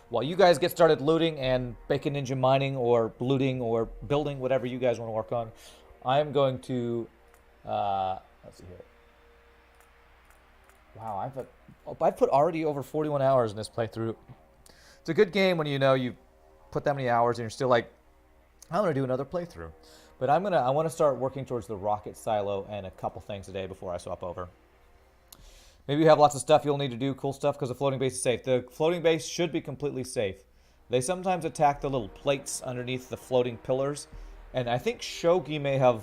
while you guys get started looting and bacon ninja mining or looting or building whatever you guys want to work on, I'm going to let's see here. Wow, I've put already over 41 hours in this playthrough. It's a good game when you know you put that many hours and you're still like, I want to do another playthrough. But I want to start working towards the rocket silo and a couple things today before I swap over. Maybe you have lots of stuff you'll need to do, cool stuff, because the floating base is safe. The floating base should be completely safe. They sometimes attack the little plates underneath the floating pillars, and I think Shogi may have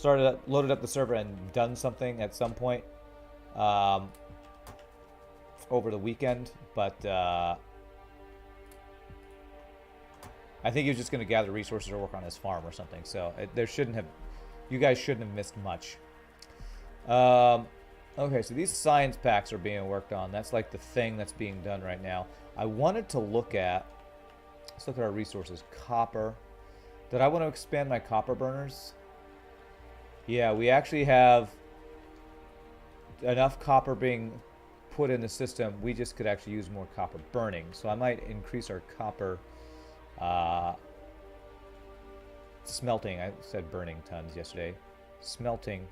loaded up the server and done something at some point over the weekend, but I think he was just going to gather resources or work on his farm or something. So you guys shouldn't have missed much. Okay, so these science packs are being worked on. That's like the thing that's being done right now. I wanted to let's look at our resources. Copper. Did I want to expand my copper burners? Yeah, we actually have enough copper being put in the system. We just could actually use more copper burning. So I might increase our copper smelting. I said burning tons yesterday. Smelting.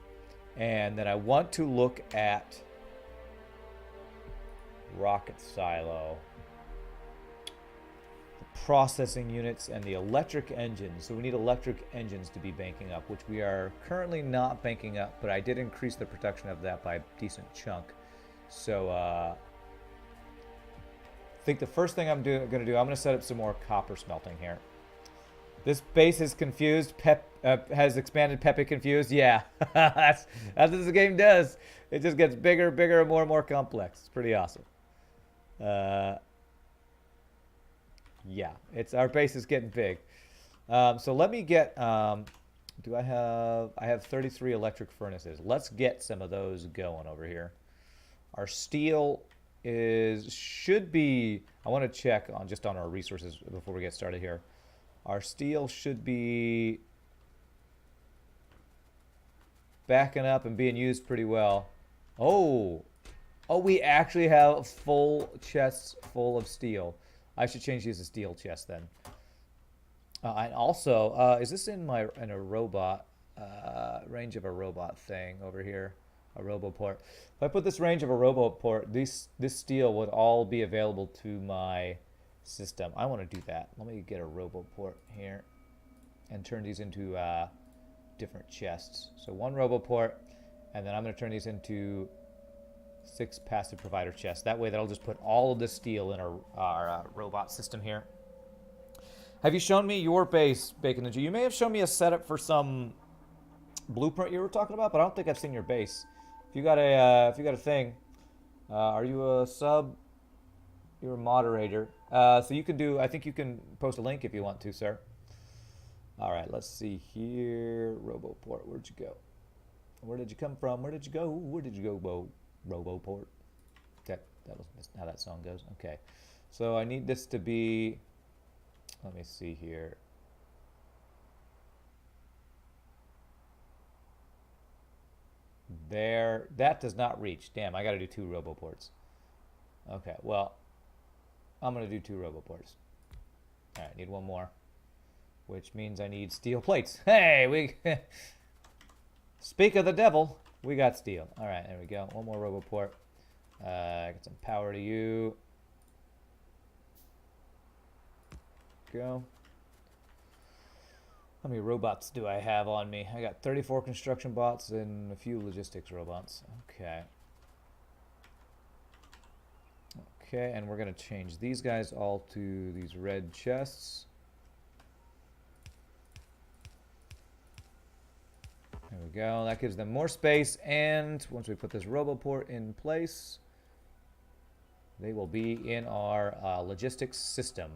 And then I want to look at rocket silo, the processing units, and the electric engines. So we need electric engines to be banking up, which we are currently not banking up, but I did increase the production of that by a decent chunk. So I think the first thing I'm going to do, I'm going to set up some more copper smelting here. This base is confused. Has expanded. Pepe confused. Yeah, that's what this game does. It just gets bigger, bigger, and more complex. It's pretty awesome. Yeah, our base is getting big. So let me get. Do I have? I have 33 electric furnaces. Let's get some of those going over here. Our steel should be. I want to check on our resources before we get started here. Our steel should be backing up and being used pretty well. Oh, we actually have full chests full of steel. I should change these to steel chests then. And also, is this in a robot range of a robot thing over here? A roboport. If I put this range of a roboport, this steel would all be available to my system. I want to do that. Let me get a roboport here and turn these into different chests. So one roboport, and then I'm going to turn these into 6 passive provider chests. That way that'll just put all of the steel in our robot system here. Have you shown me your base, Bacon Ninja? You may have shown me a setup for some blueprint you were talking about, but I don't think I've seen your base. If you got a thing, are you a sub? You're a moderator. So you can do, I think you can post a link if you want to, sir. All right, let's see here. Roboport, where'd you go? Where did you come from? Where did you go? Where did you go, Roboport? That was how that song goes. Okay. So I need this to be, let me see here. There, that does not reach. Damn, I got to do 2 roboports. Okay, well, I'm going to do 2 roboports. All right, need one more, which means I need steel plates. Hey, we speak of the devil, we got steel. All right, there we go. One more roboport. Get some power to you. Go. How many robots do I have on me? I got 34 construction bots and a few logistics robots. Okay. Okay, and we're going to change these guys all to these red chests. There we go. That gives them more space, and once we put this roboport in place, they will be in our logistics system.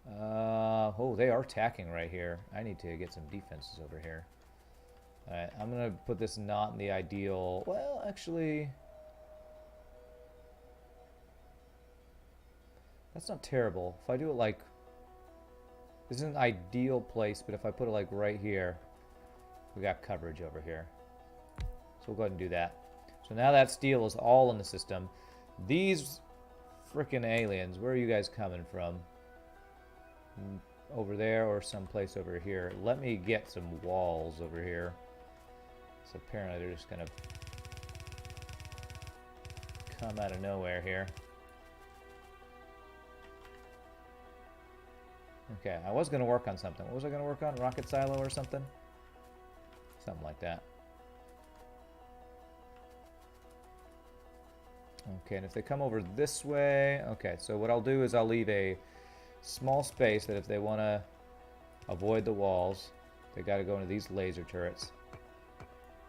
Oh, they are attacking right here. I need to get some defenses over here. Alright, I'm going to put this not in the ideal... Well, actually... That's not terrible. If I do it like... This is an ideal place, but if I put it like right here, we got coverage over here. So we'll go ahead and do that. So now that steel is all in the system. These Frickin' aliens. Where are you guys coming from? Over there or someplace over here. Let me get some walls over here. So apparently they're just gonna come out of nowhere here. Okay, I was gonna work on something. What was I gonna work on? Rocket silo or something? Something like that. Okay, and if they come over this way... Okay, so what I'll do is I'll leave a small space that if they want to avoid the walls, they got to go into these laser turrets.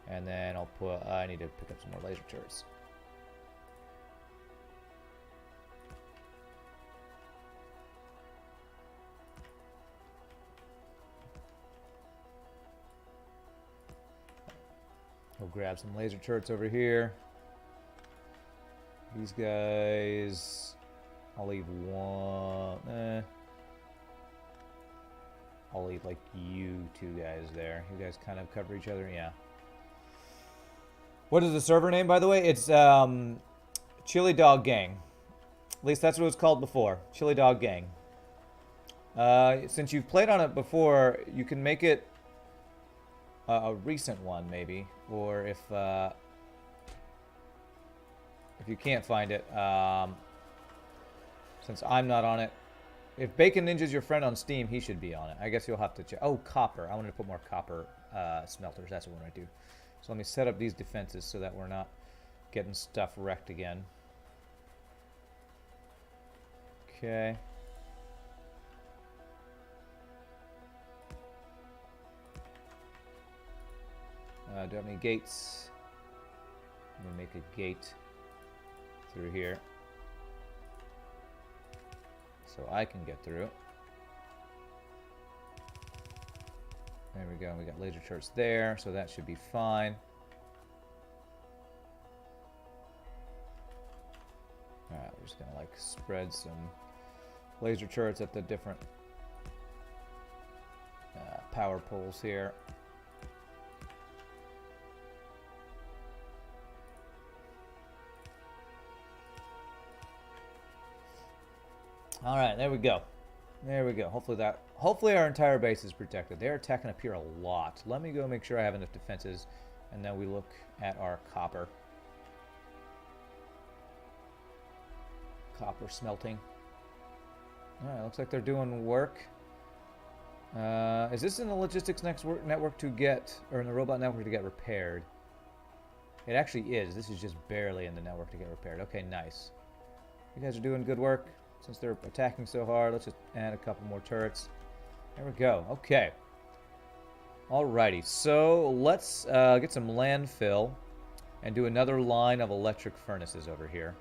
And then I'll put... I need to pick up some more laser turrets. We'll grab some laser turrets over here. These guys, I'll leave one. I'll leave like you two guys there. You guys kind of cover each other, yeah. What is the server name, by the way? It's Chili Dog Gang. At least that's what it was called before. Chili Dog Gang. Since you've played on it before, you can make it a recent one, maybe, or if you can't find it, since I'm not on it. If Bacon Ninja's your friend on Steam, he should be on it. I guess you'll have to check. Oh, copper. I wanted to put more copper smelters. That's what I want to do. So let me set up these defenses so that we're not getting stuff wrecked again. Okay. Do I have any gates? Let me make a gate through here so I can get through. There we go. We got laser turrets there, so that should be fine. Alright, we're just gonna like spread some laser turrets at the different power poles here. Alright, there we go. There we go. Hopefully our entire base is protected. They're attacking up here a lot. Let me go make sure I have enough defenses, and then we look at our copper. Copper smelting. Alright, looks like they're doing work. Is this in the logistics network to get, or in the robot network to get repaired? It actually is. This is just barely in the network to get repaired. Okay, nice. You guys are doing good work. Since they're attacking so hard, let's just add a couple more turrets. There we go. Okay. Alrighty. So let's get some landfill and do another line of electric furnaces over here.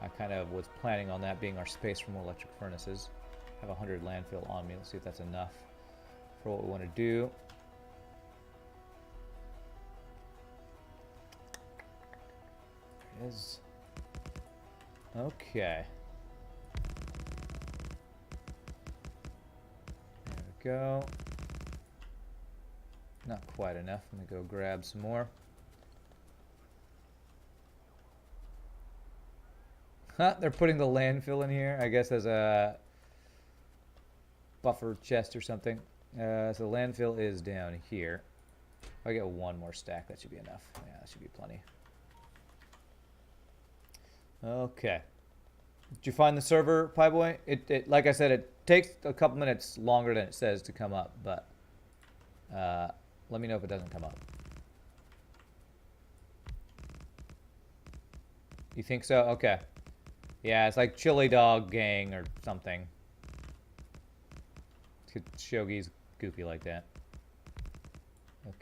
I kind of was planning on that being our space for more electric furnaces. I have 100 landfill on me. Let's see if that's enough for what we want to do. There it is. Okay. Go. Not quite enough. Let me go grab some more. Huh, they're putting the landfill in here, I guess, as a buffer chest or something. So landfill is down here. If I get one more stack, that should be enough. Yeah, that should be plenty. Okay. Did you find the server, Pieboy? It like I said, it takes a couple minutes longer than it says to come up, but let me know if it doesn't come up. You think so? Okay. Yeah, it's like Chili Dog Gang or something. Shogi's goofy like that.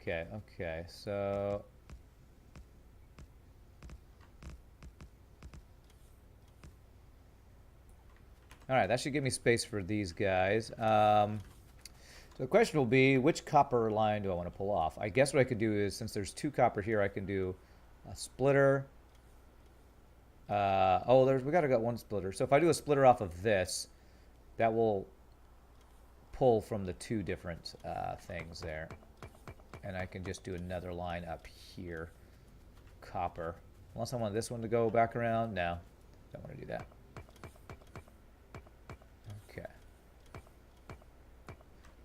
Okay, okay, so... Alright, that should give me space for these guys. So the question will be, which copper line do I want to pull off? I guess what I could do is, since there's 2 copper here, I can do a splitter. We gotta got 1 splitter. So if I do a splitter off of this, that will pull from the 2 different things there. And I can just do another line up here. Copper. Unless I want this one to go back around. No, don't want to do that.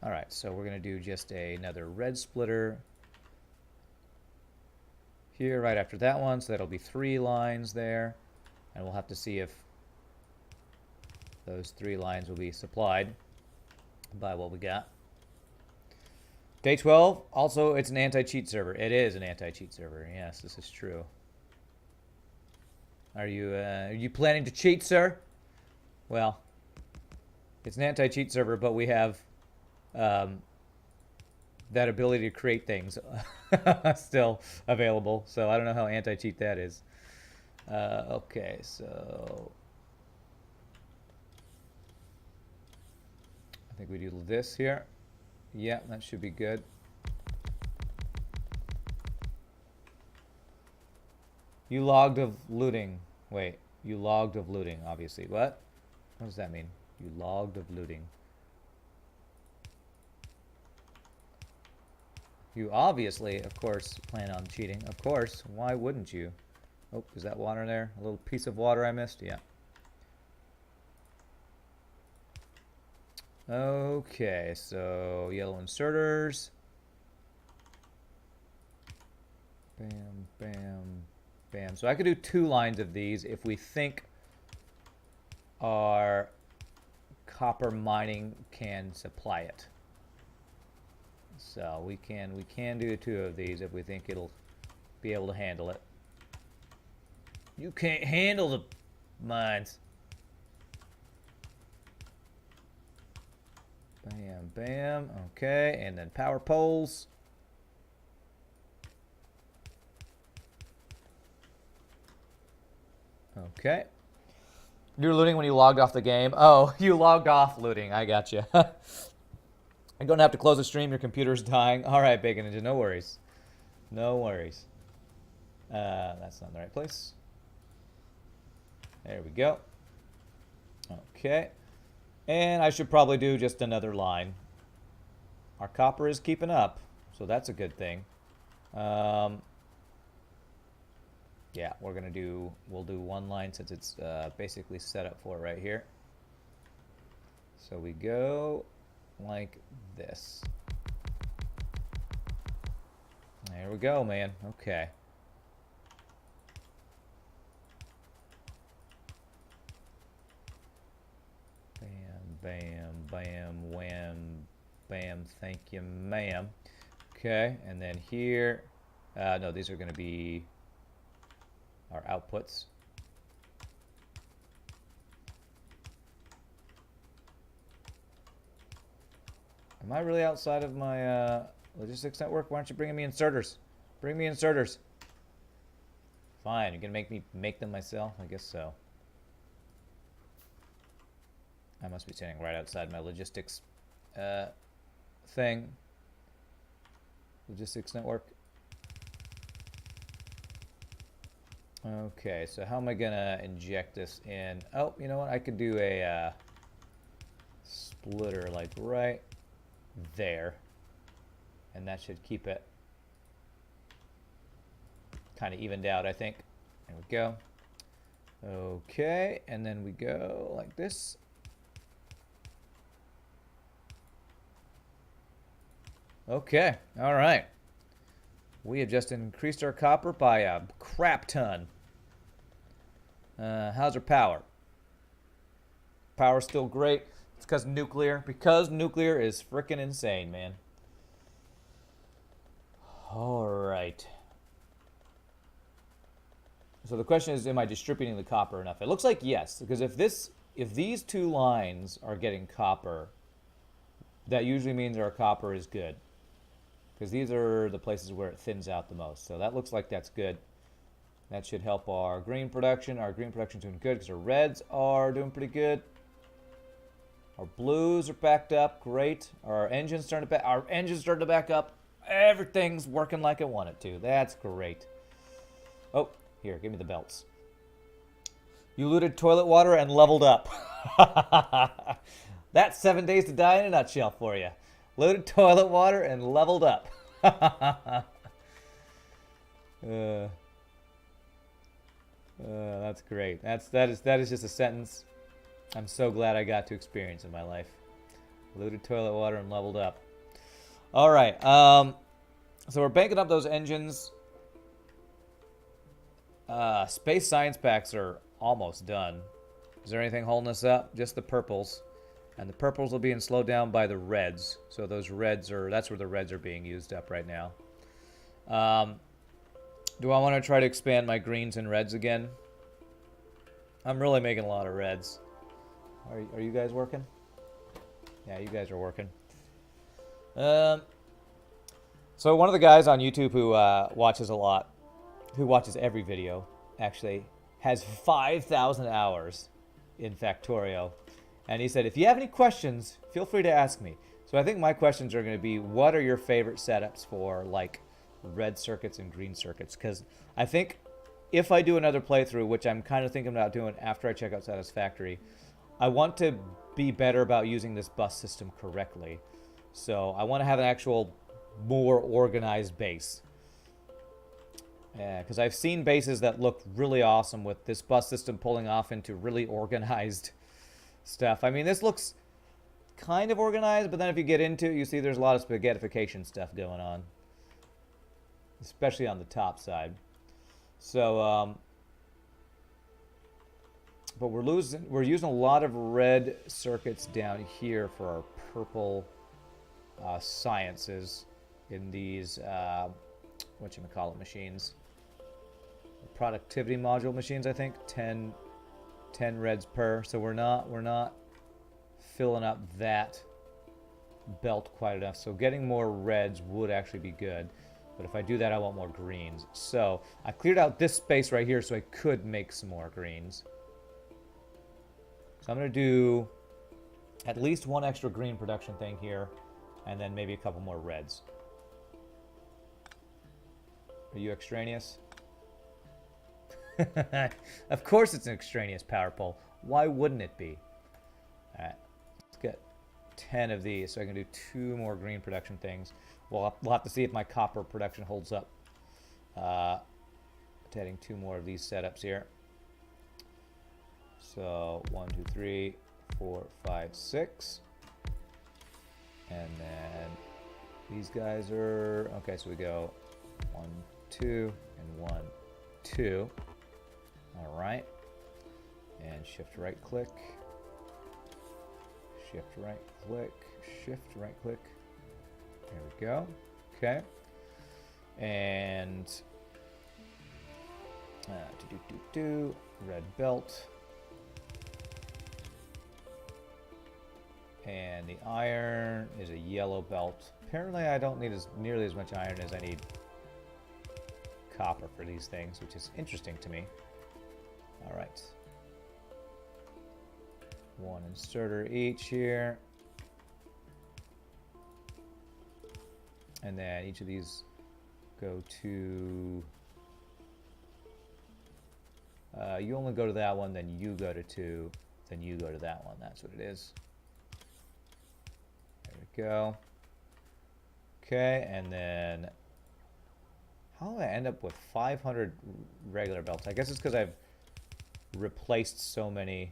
All right, so we're going to do just another red splitter here right after that one. So that'll be 3 lines there. And we'll have to see if those 3 lines will be supplied by what we got. Day 12, also it's an anti-cheat server. It is an anti-cheat server. Yes, this is true. Are you planning to cheat, sir? Well, it's an anti-cheat server, but we have that ability to create things still available. So I don't know how anti-cheat that is. Okay, so I think we do this here. Yeah, that should be good. You logged of looting. Wait, you logged of looting, obviously. What? What does that mean? You logged of looting. You obviously, of course, plan on cheating. Of course. Why wouldn't you? Oh, is that water in there? A little piece of water I missed? Yeah. Okay, so yellow inserters. Bam, bam, bam. So I could do 2 lines of these if we think our copper mining can supply it. So we can do 2 of these if we think it'll be able to handle it. You can't handle the mines. Bam, bam. Okay, and then power poles. Okay. You were looting when you logged off the game. Oh, you logged off looting. I got you. I'm going to have to close the stream. Your computer's dying. All right, Bacon Ninja. No worries. No worries. That's not in the right place. There we go. Okay. And I should probably do just another line. Our copper is keeping up, so that's a good thing. Yeah, we'll do 1 line since it's basically set up for it right here. So we go like this. There we go, man. Okay. Bam, bam, wham, bam, thank you, ma'am. Okay, and then here, no, these are going to be our outputs. Am I really outside of my logistics network? Why aren't you bringing me inserters? Bring me inserters. Fine, you're going to make me make them myself? I guess so. I must be standing right outside my logistics thing. Logistics network. Okay, so how am I gonna inject this in? Oh, you know what? I could do a splitter like right there. And that should keep it kind of evened out, I think. There we go. Okay, and then we go like this. Okay, all right. We have just increased our copper by a crap ton. How's our power? Power's still great. It's because nuclear. Because nuclear is freaking insane, man. All right. So the question is, am I distributing the copper enough? It looks like yes, because if these 2 lines are getting copper, that usually means our copper is good. Because these are the places where it thins out the most. So that looks like that's good. That should help our green production. Our green production's doing good because our reds are doing pretty good. Our blues are backed up. Great. Our engine's starting to back up. Everything's working like I want it to. That's great. Oh, here, give me the belts. You looted toilet water and leveled up. That's 7 days to die in a nutshell for you. Loaded toilet water and leveled up. That's great. That is just a sentence I'm so glad I got to experience in my life. Looted toilet water and leveled up. All right. So we're banking up those engines. Space science packs are almost done. Is there anything holding us up? Just the purples. And the purples will be slowed down by the reds. So those reds are, that's where the reds are being used up right now. Do I want to try to expand my greens and reds again? I'm really making a lot of reds. Are you guys working? Yeah, you guys are working. So one of the guys on YouTube who watches a lot, who watches every video, actually, has 5,000 hours in Factorio. And he said, if you have any questions, feel free to ask me. So I think my questions are going to be, what are your favorite setups for, like, red circuits and green circuits? Because I think if I do another playthrough, which I'm kind of thinking about doing after I check out Satisfactory, I want to be better about using this bus system correctly. So I want to have an actual more organized base. Because I've seen bases that look really awesome with this bus system pulling off into really organized stuff. I mean, this looks kind of organized, but then if you get into it, you see there's a lot of spaghettification stuff going on. Especially on the top side. So, but we're using a lot of red circuits down here for our purple sciences in these, whatchamacallit machines. Productivity module machines, I think. 10 reds per. So we're not filling up that belt quite enough. So getting more reds would actually be good. But if I do that, I want more greens. So I cleared out this space right here so I could make some more greens. So I'm going to do at least one extra green production thing here, and then maybe a couple more reds. Are you extraneous? Of course it's an extraneous power pole. Why wouldn't it be? Alright, let's get 10 of these so I can do 2 more green production things. We'll have to see if my copper production holds up. Adding 2 more of these setups here. So 1, 2, 3, 4, 5, 6. And then these guys are... Okay, so we go 1, 2, and 1, 2. Alright. And shift right click. Shift right click. Shift right click. There we go. Okay. And red belt. And the iron is a yellow belt. Apparently I don't need nearly as much iron as I need copper for these things, which is interesting to me. Alright. 1 inserter each here. And then each of these go to... you only go to that one, then you go to 2, then you go to that one. That's what it is. There we go. Okay, and then... How did I end up with 500 regular belts? I guess it's because I've replaced so many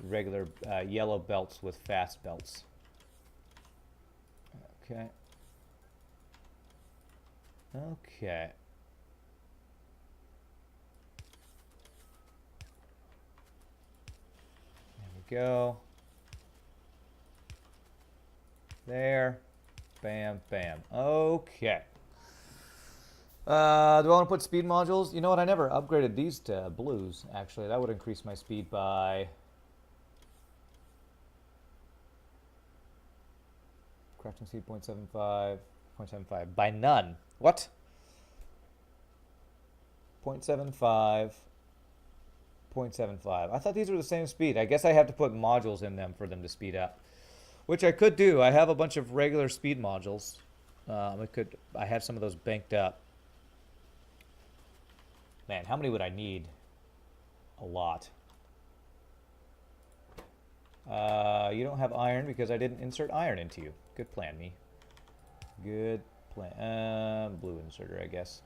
regular yellow belts with fast belts. Okay. Okay. There we go. There. Bam, bam. Okay. Do I want to put speed modules? You know what? I never upgraded these to blues, actually. That would increase my speed by... Crafting speed 0.75. 0.75. By none. What? 0.75. 0.75. I thought these were the same speed. I guess I have to put modules in them for them to speed up. Which I could do. I have a bunch of regular speed modules. I have some of those banked up. Man, how many would I need? A lot. You don't have iron because I didn't insert iron into you. Good plan, me. Good plan. Blue inserter, I guess.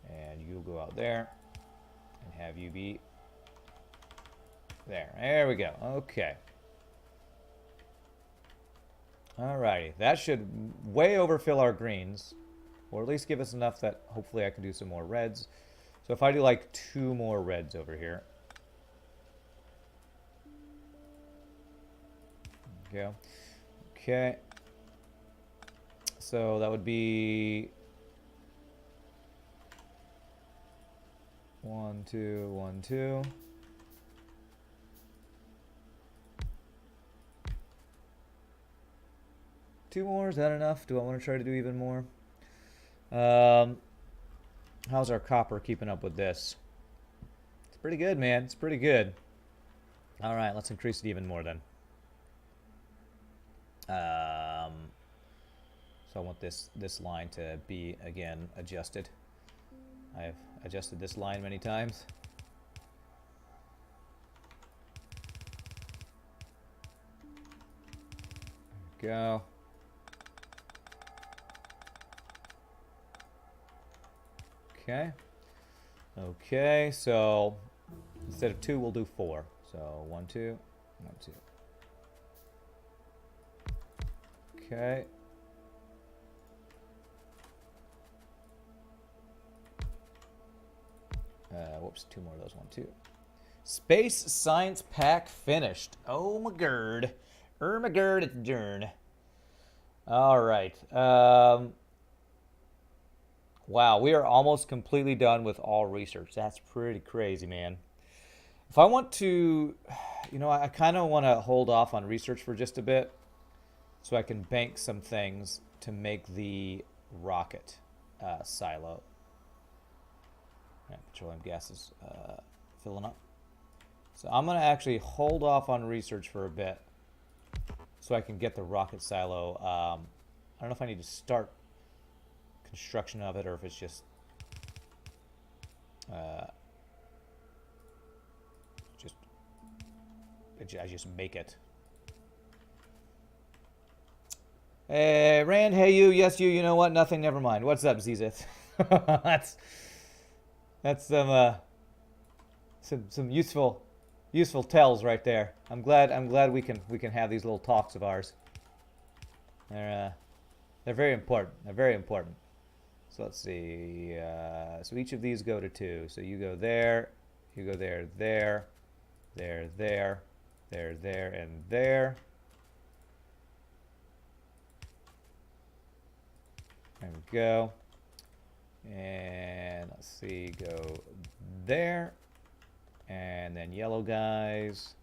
And you'll go out there and have you be there. There we go. Okay. Alrighty. That should way overfill our greens. Or at least give us enough that hopefully I can do some more reds. So if I do like 2 more reds over here. There we go. Okay. So that would be 1, 2, 1, 2. Two more, is that enough? Do I want to try to do even more? How's our copper keeping up with this? It's pretty good, man. It's pretty good. All right, let's increase it even more then. So I want this line to be, again, adjusted. I've adjusted this line many times. There we go. Okay. Okay, so instead of 2, we'll do 4. So 1, 2, 1, 2. Okay. Whoops, 2 more of those. 1, 2. Space Science Pack finished. Oh my god. My god, it's dern. All right. Wow, we are almost completely done with all research. That's pretty crazy, man. If I want to, you know, I kind of want to hold off on research for just a bit so I can bank some things to make the rocket silo. Right, petroleum gas is filling up. So I'm going to actually hold off on research for a bit so I can get the rocket silo. I don't know if I need to start construction of it or if it's just I just make it. Hey Rand, hey you, yes you know what, nothing, never mind. What's up, Zizith? that's some useful tells right there. I'm glad we can have these little talks of ours. They're very important. They're very important. So let's see. So each of these go to 2. So you go there, you go there, there, there, there, there, there, and there. There we go. And let's see, go there. And then yellow guys.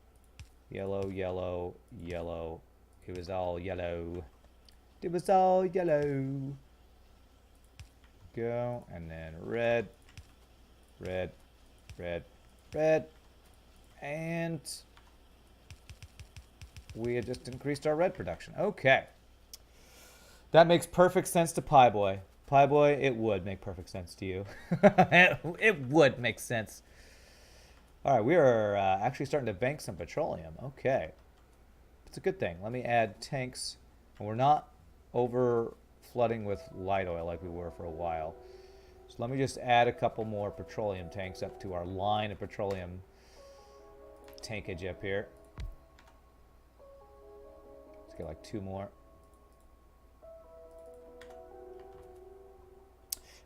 Yellow, yellow, yellow. It was all yellow. It was all yellow. Go. And then red, red, red, red. And we had just increased our red production. Okay. That makes perfect sense to Pie Boy. Pie Boy, it would make perfect sense to you. It would make sense. All right, we are actually starting to bank some petroleum. Okay. It's a good thing. Let me add tanks. And we're not over flooding with light oil like we were for a while. So let me just add a couple more petroleum tanks up to our line of petroleum tankage up here. Let's get like 2 more.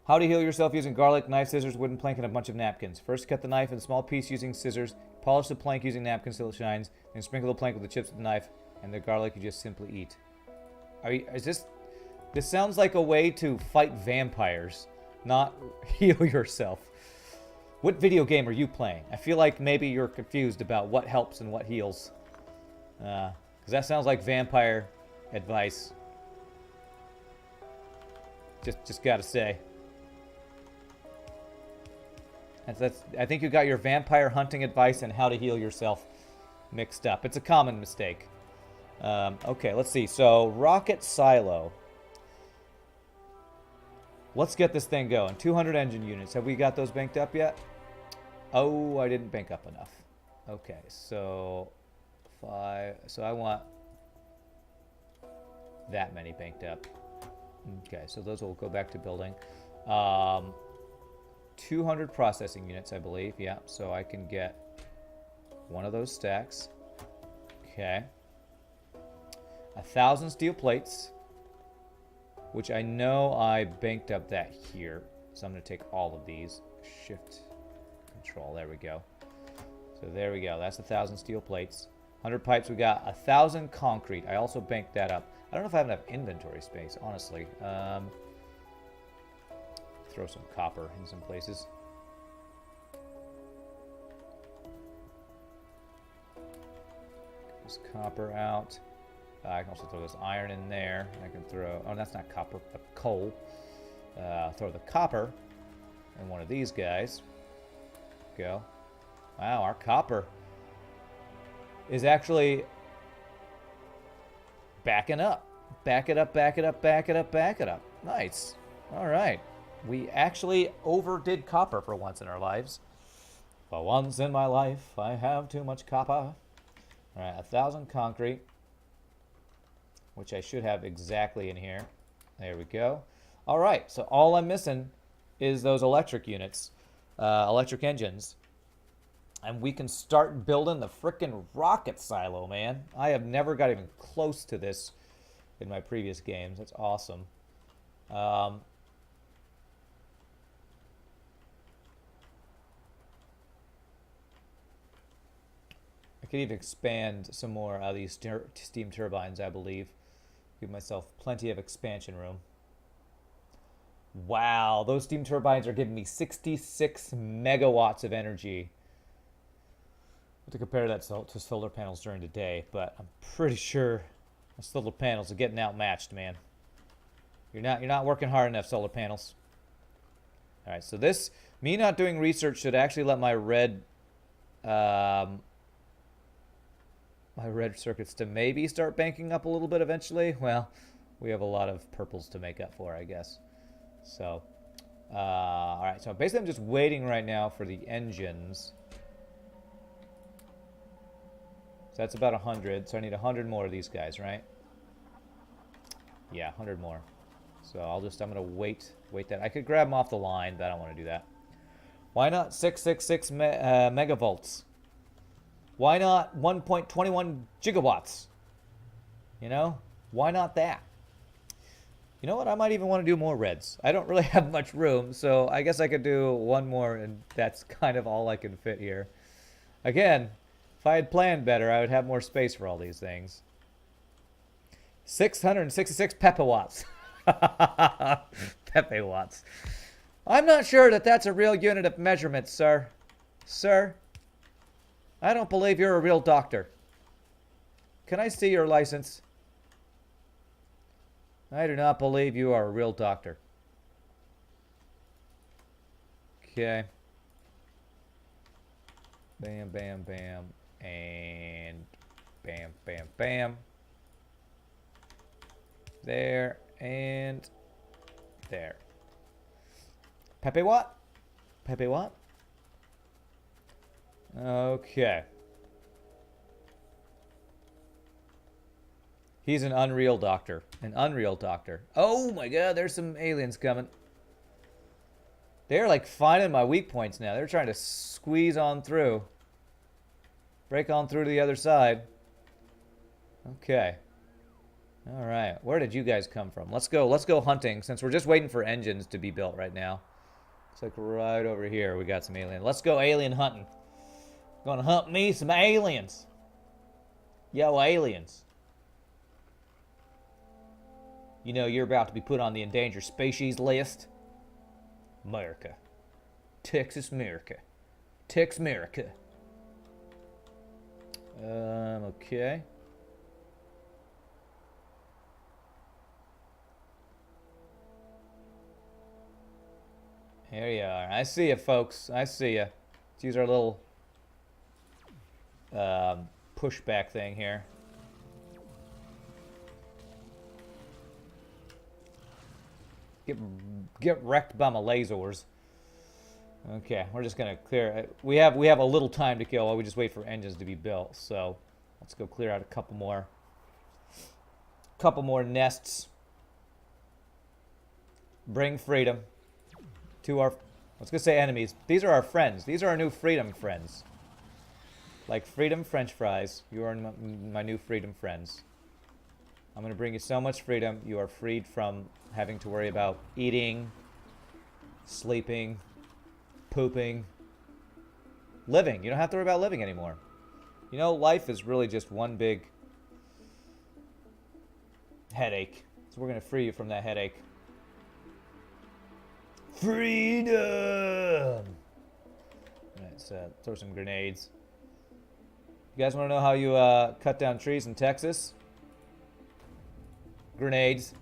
How to heal yourself using garlic, knife, scissors, wooden plank, and a bunch of napkins. First, cut the knife in a small piece using scissors. Polish the plank using napkins till it shines. Then sprinkle the plank with the chips of the knife, and the garlic you just simply eat. This sounds like a way to fight vampires, not heal yourself. What video game are you playing? I feel like maybe you're confused about what helps and what heals. Because that sounds like vampire advice. Just gotta say. I think you got your vampire hunting advice and how to heal yourself mixed up. It's a common mistake. Okay, let's see. So, rocket silo. Let's get this thing going. 200 engine units. Have we got those banked up yet? Oh, I didn't bank up enough. Okay, so 5. So I want that many banked up. Okay, so those will go back to building. 200 processing units, I believe. Yeah, so I can get one of those stacks. Okay. 1,000 steel plates, which I know I banked up that here. So I'm going to take all of these. Shift, control. There we go. So there we go. That's 1,000 steel plates. 100 pipes. We got 1,000 concrete. I also banked that up. I don't know if I have enough inventory space, honestly. Throw some copper in some places. This copper out. I can also throw this iron in there. I can throw... Oh, that's not copper, but coal. Throw the copper in one of these guys. Go. Wow, our copper is actually backing up. Back it up, back it up, back it up, back it up. Nice. All right. We actually overdid copper for once in our lives. For once in my life, I have too much copper. All right, 1,000 concrete, which I should have exactly in here. There we go. All right, so all I'm missing is those electric units, electric engines. And we can start building the frickin' rocket silo, man. I have never got even close to this in my previous games. That's awesome. I could even expand some more of these steam turbines, I believe. Give myself plenty of expansion room. Wow, those steam turbines are giving me 66 megawatts of energy. To compare that to solar panels during the day, but I'm pretty sure the solar panels are getting outmatched, man. You're not working hard enough, solar panels. All right, so this, me not doing research should actually let my red circuits to maybe start banking up a little bit eventually. Well, we have a lot of purples to make up for, I guess. So, all right, so basically I'm just waiting right now for the engines. So that's about 100. So I need 100 more of these guys, right? Yeah, 100 more. So I'm going to wait that. I could grab them off the line, but I don't want to do that. Why not 666 megavolts? Why not 1.21 gigawatts? You know, why not that? You know what? I might even want to do more reds. I don't really have much room, so I guess I could do one more, and that's kind of all I can fit here. Again, if I had planned better, I would have more space for all these things. 666 pepawatts. Pepawatts. I'm not sure that that's a real unit of measurement, sir. Sir, I don't believe you're a real doctor. Can I see your license? I do not believe you are a real doctor. Okay. Bam, bam, bam. And bam, bam, bam. There and there. Pepe what? Pepe what? Okay. He's an unreal doctor. An unreal doctor. Oh my god, there's some aliens coming. They're like finding my weak points now. They're trying to squeeze on through. Break on through to the other side. Okay. All right. Where did you guys come from? Let's go hunting since we're just waiting for engines to be built right now. Looks like right over here we got some aliens. Let's go alien hunting. Gonna hunt me some aliens. Yo, aliens. You know you're about to be put on the endangered species list. America. Texas America. Tex America. Okay. Here you are. I see you, folks. I see you. Let's use our little pushback thing here. Get wrecked by my lasers. Okay, we're just gonna clear it. We have a little time to kill while we just wait for engines to be built. So let's go clear out a couple more nests. Bring freedom to our was going to say enemies. These are our friends. These are our new freedom friends. Like freedom French fries. You are my new freedom friends. I'm going to bring you so much freedom. You are freed from having to worry about eating, sleeping, pooping, living. You don't have to worry about living anymore. You know, life is really just one big headache. So we're going to free you from that headache. Freedom! Let's throw some grenades. You guys want to know how you cut down trees in Texas? Grenades.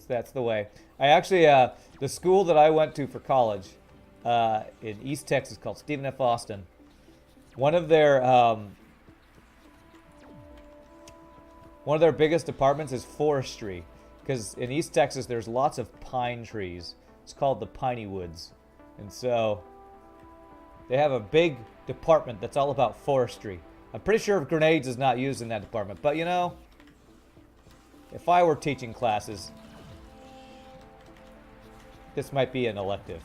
That's the way. I actually, the school that I went to for college in East Texas called Stephen F. Austin, one of their biggest departments is forestry. Because in East Texas, there's lots of pine trees. It's called the Piney Woods. And so they have a big department that's all about forestry. I'm pretty sure grenades is not used in that department. But you know, if I were teaching classes, this might be an elective.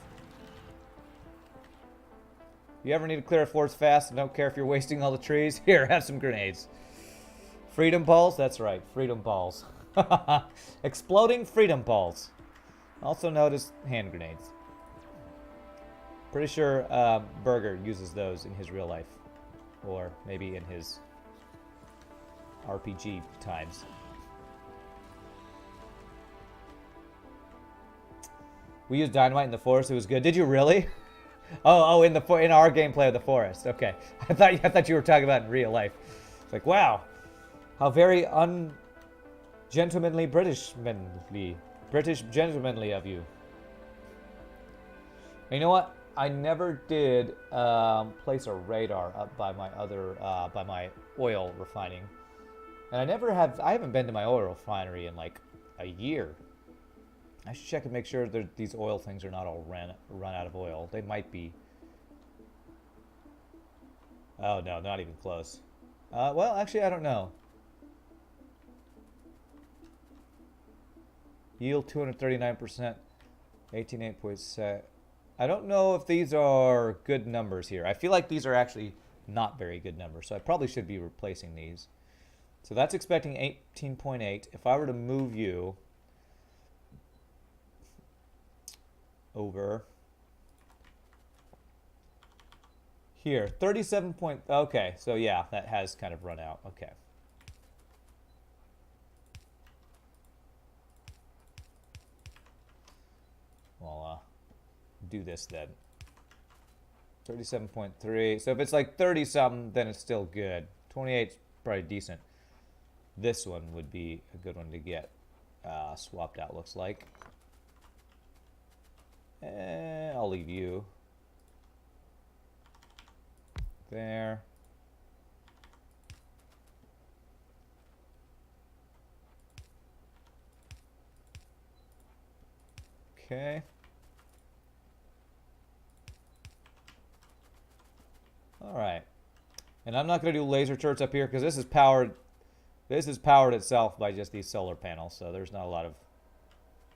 If you ever need to clear a forest fast and don't care if you're wasting all the trees, here, have some grenades. Freedom balls? That's right, freedom balls. Exploding freedom balls. Also known as hand grenades. Pretty sure Burger uses those in his real life. Or maybe in his RPG times. We used dynamite in the forest. It was good. Did you really? Oh, in our gameplay of the forest. Okay, I thought you were talking about in real life. It's like, wow, how very British gentlemanly of you. And you know what? I never did place a radar up by my by my oil refining, and I haven't been to my oil refinery in like a year. I should check and make sure that these oil things are not all run out of oil. They might be. Oh no, not even close. Well, actually, I don't know. Yield 239%, 18.8%. I don't know if these are good numbers here. I feel like these are actually not very good numbers, so I probably should be replacing these. So that's expecting 18.8. If I were to move you over here, 37 point. Okay, so yeah, that has kind of run out. Okay. Well, do this then. 37.3. So if it's like 30 something, then it's still good. 28 is probably decent. This one would be a good one to get swapped out, looks like. I'll leave you there. Okay. All right. And I'm not going to do laser turrets up here because this is powered itself by just these solar panels, so there's not a lot of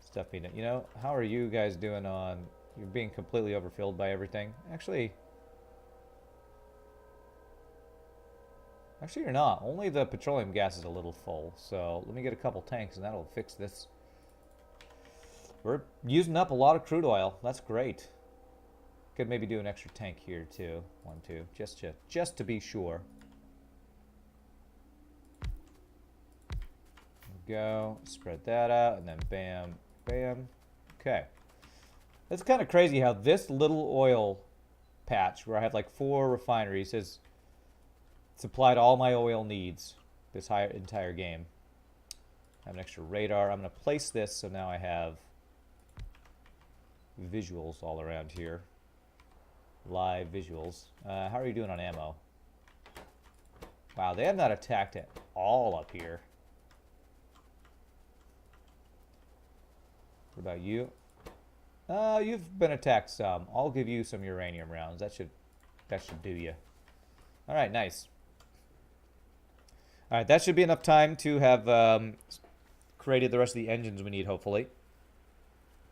stuff being done. You know, how are you guys doing on... You're being completely overfilled by everything. Actually, you're not. Only the petroleum gas is a little full. So let me get a couple tanks and that'll fix this. We're using up a lot of crude oil. That's great. Could maybe do an extra tank here too. 1, 2, just to be sure. Go, spread that out, and then bam, bam. Okay. It's kind of crazy how this little oil patch, where I have like 4 refineries, has supplied all my oil needs this entire game. I have an extra radar. I'm going to place this so now I have visuals all around here. Live visuals. How are you doing on ammo? Wow, they have not attacked at all up here. What about you? You've been attacked some. I'll give you some uranium rounds. That should do you. All right, nice. All right, that should be enough time to have created the rest of the engines we need, hopefully.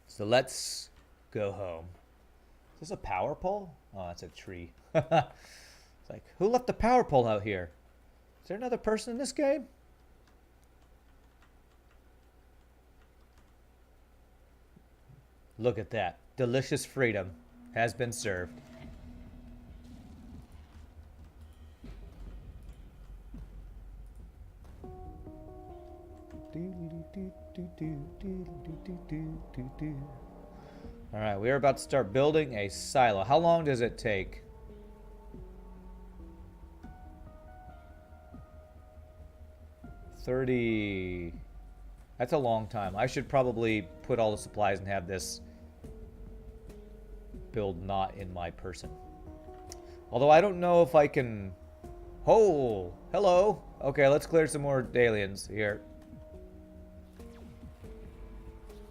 So let's Go home. Is this a power pole? Oh, that's a tree. It's like, who left the power pole out here? Is there another person in this game? Look at that. Delicious freedom has been served. Alright, we are about to start building a silo. How long does it take? 30. That's a long time. I should probably put all the supplies and have this build not in my person. Although I don't know if I can... Oh, hello. Okay, let's clear some more aliens here.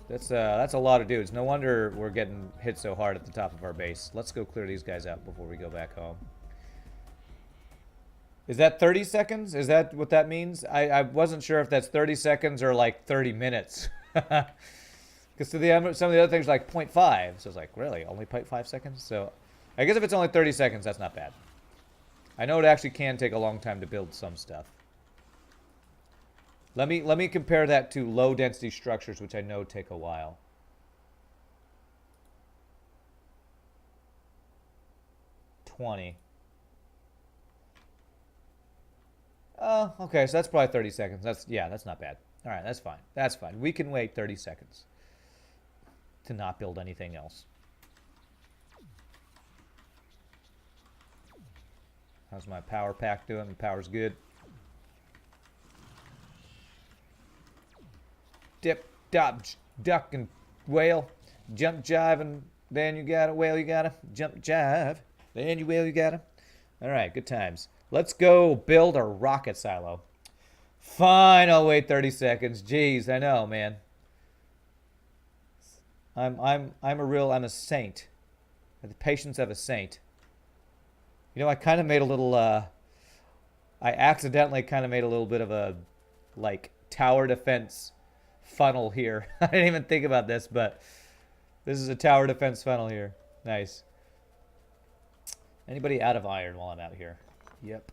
That's a lot of dudes. No wonder we're getting hit so hard at the top of our base. Let's go clear these guys out before we go back home. Is that 30 seconds? Is that what that means? I wasn't sure if that's 30 seconds or like 30 minutes. Because some of the other things are like 0.5. So it's like, really? Only 0.5 seconds? So I guess if it's only 30 seconds, that's not bad. I know it actually can take a long time to build some stuff. Let me compare that to low density structures, which I know take a while. Okay, so that's probably 30 seconds. That's not bad. All right, that's fine. That's fine. We can wait 30 seconds to not build anything else. How's my power pack doing? The power's good. Dip, dop, duck, and whale. Jump, jive, and then you got it. Whale, you got it. Jump, jive. Then you whale, you got it. All right, good times. Let's go build a rocket silo. Fine, I'll wait 30 seconds. Jeez, I know, man. I'm a saint. I have the patience of a saint. You know, I kind of made a little, I accidentally kind of made a little bit of a, like, tower defense funnel here. I didn't even think about this, but this is a tower defense funnel here. Nice. Anybody out of iron while I'm out here? Yep.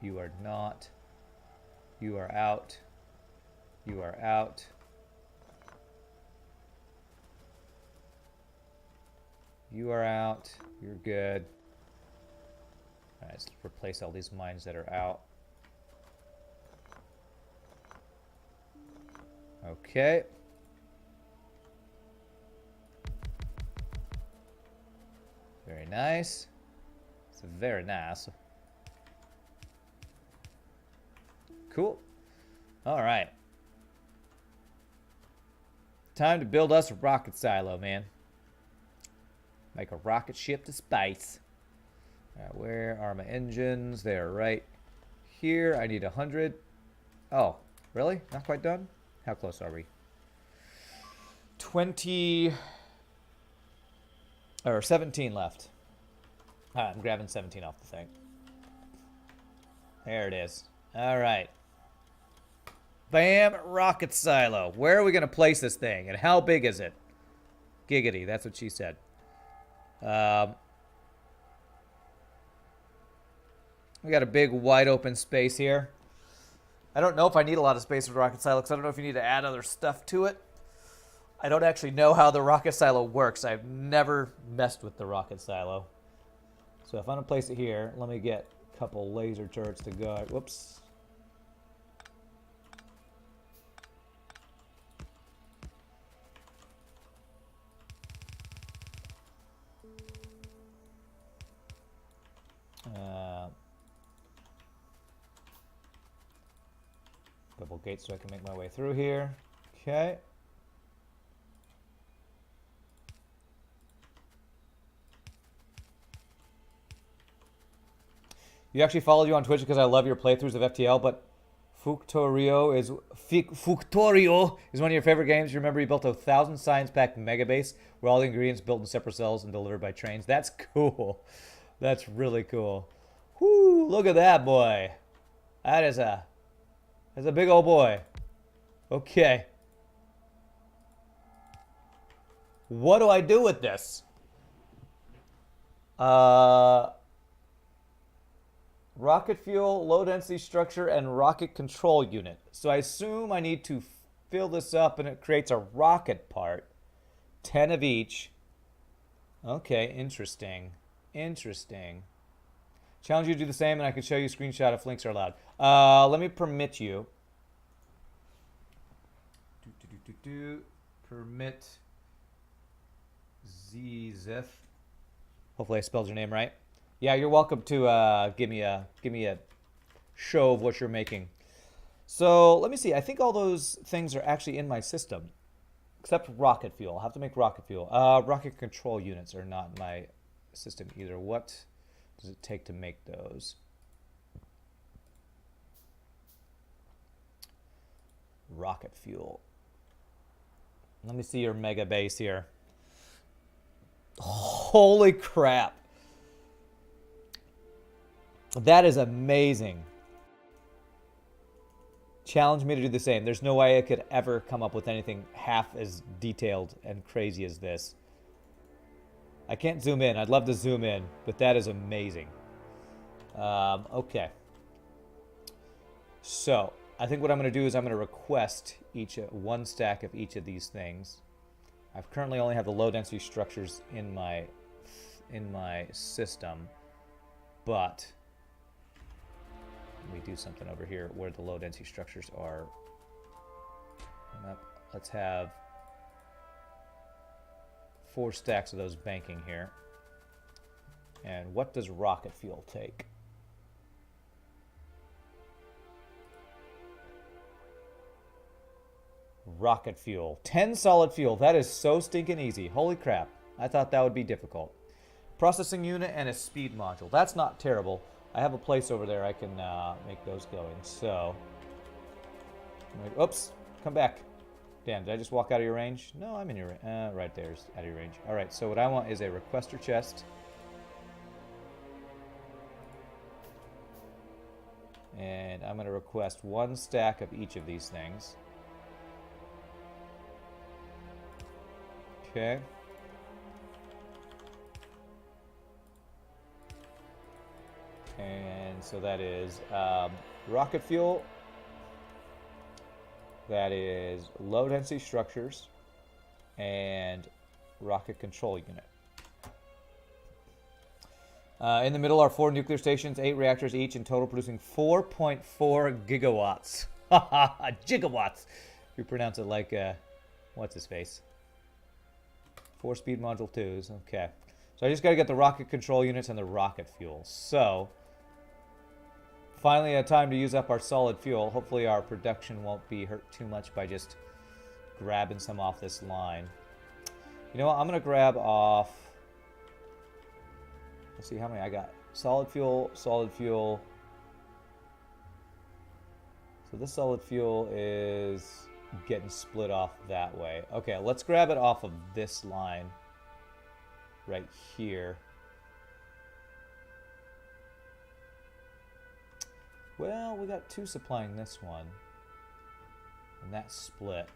You are not. You are out. You are out. You are out. You're good. Alright, let's replace all these mines that are out. Okay. Very nice. It's very nice. Cool. All right. Time to build us a rocket silo, man. Make a rocket ship to space. All right, where are my engines? They are right here. I need 100. Oh, really? Not quite done? How close are we? 20 or 17 left. All right, I'm grabbing 17 off the thing. There it is. All right. Bam, rocket silo. Where are we going to place this thing? And how big is it? Giggity, that's what she said. We got a big wide open space here. I don't know if I need a lot of space for the rocket silo because I don't know if you need to add other stuff to it. I don't actually know how the rocket silo works. I've never messed with the rocket silo. So if I'm going to place it here, let me get a couple laser turrets to guard. Whoops. Double gate so I can make my way through here. Okay. You actually followed you on Twitch because I love your playthroughs of FTL, but Factorio is one of your favorite games. You remember you built a 1,000 science pack mega base where all the ingredients built in separate cells and delivered by trains. That's cool. That's really cool. Whoo, look at that boy. That's a big old boy. Okay. What do I do with this? Rocket fuel, low density structure, and rocket control unit. So I assume I need to fill this up and it creates a rocket part. 10 of each. Okay, interesting. Interesting. Challenge you to do the same, and I can show you a screenshot if links are allowed. Let me permit you. Permit Zizith. Hopefully I spelled your name right. Yeah, you're welcome to give me a show of what you're making. So let me see. I think all those things are actually in my system, except rocket fuel. I'll have to make rocket fuel. Rocket control units are not in my system either. What does it take to make those? Rocket fuel. Let me see your mega base here. Holy crap. That is amazing. Challenge me to do the same. There's no way I could ever come up with anything half as detailed and crazy as this. I can't zoom in. I'd love to zoom in, but that is amazing. Okay. So, I think what I'm going to do is I'm going to request one stack of each of these things. I currently only have the low density structures in my system, but let me do something over here where the low density structures are. Let's have 4 stacks of those banking here. And what does rocket fuel take? Rocket fuel. 10 solid fuel. That is so stinking easy. Holy crap. I thought that would be difficult. Processing unit and a speed module. That's not terrible. I have a place over there I can make those go in. So, oops, come back. Damn, did I just walk out of your range? No, I'm in your range. Right there's out of your range. All right, so what I want is a requester chest. And I'm going to request 1 stack of each of these things. Okay. And so that is rocket fuel. That is low density structures and rocket control unit. In the middle are 4 nuclear stations, 8 reactors each, in total producing 4.4 gigawatts. Gigawatts. We pronounce it like, what's his face? 4 speed module 2s. Okay. So I just got to get the rocket control units and the rocket fuel. So, finally a time to use up our solid fuel. Hopefully our production won't be hurt too much by just grabbing some off this line. You know what? I'm going to grab off... Let's see how many I got. Solid fuel, solid fuel. So this solid fuel is getting split off that way. Okay, let's grab it off of this line right here. Well, we got 2 supplying this one. And that's split.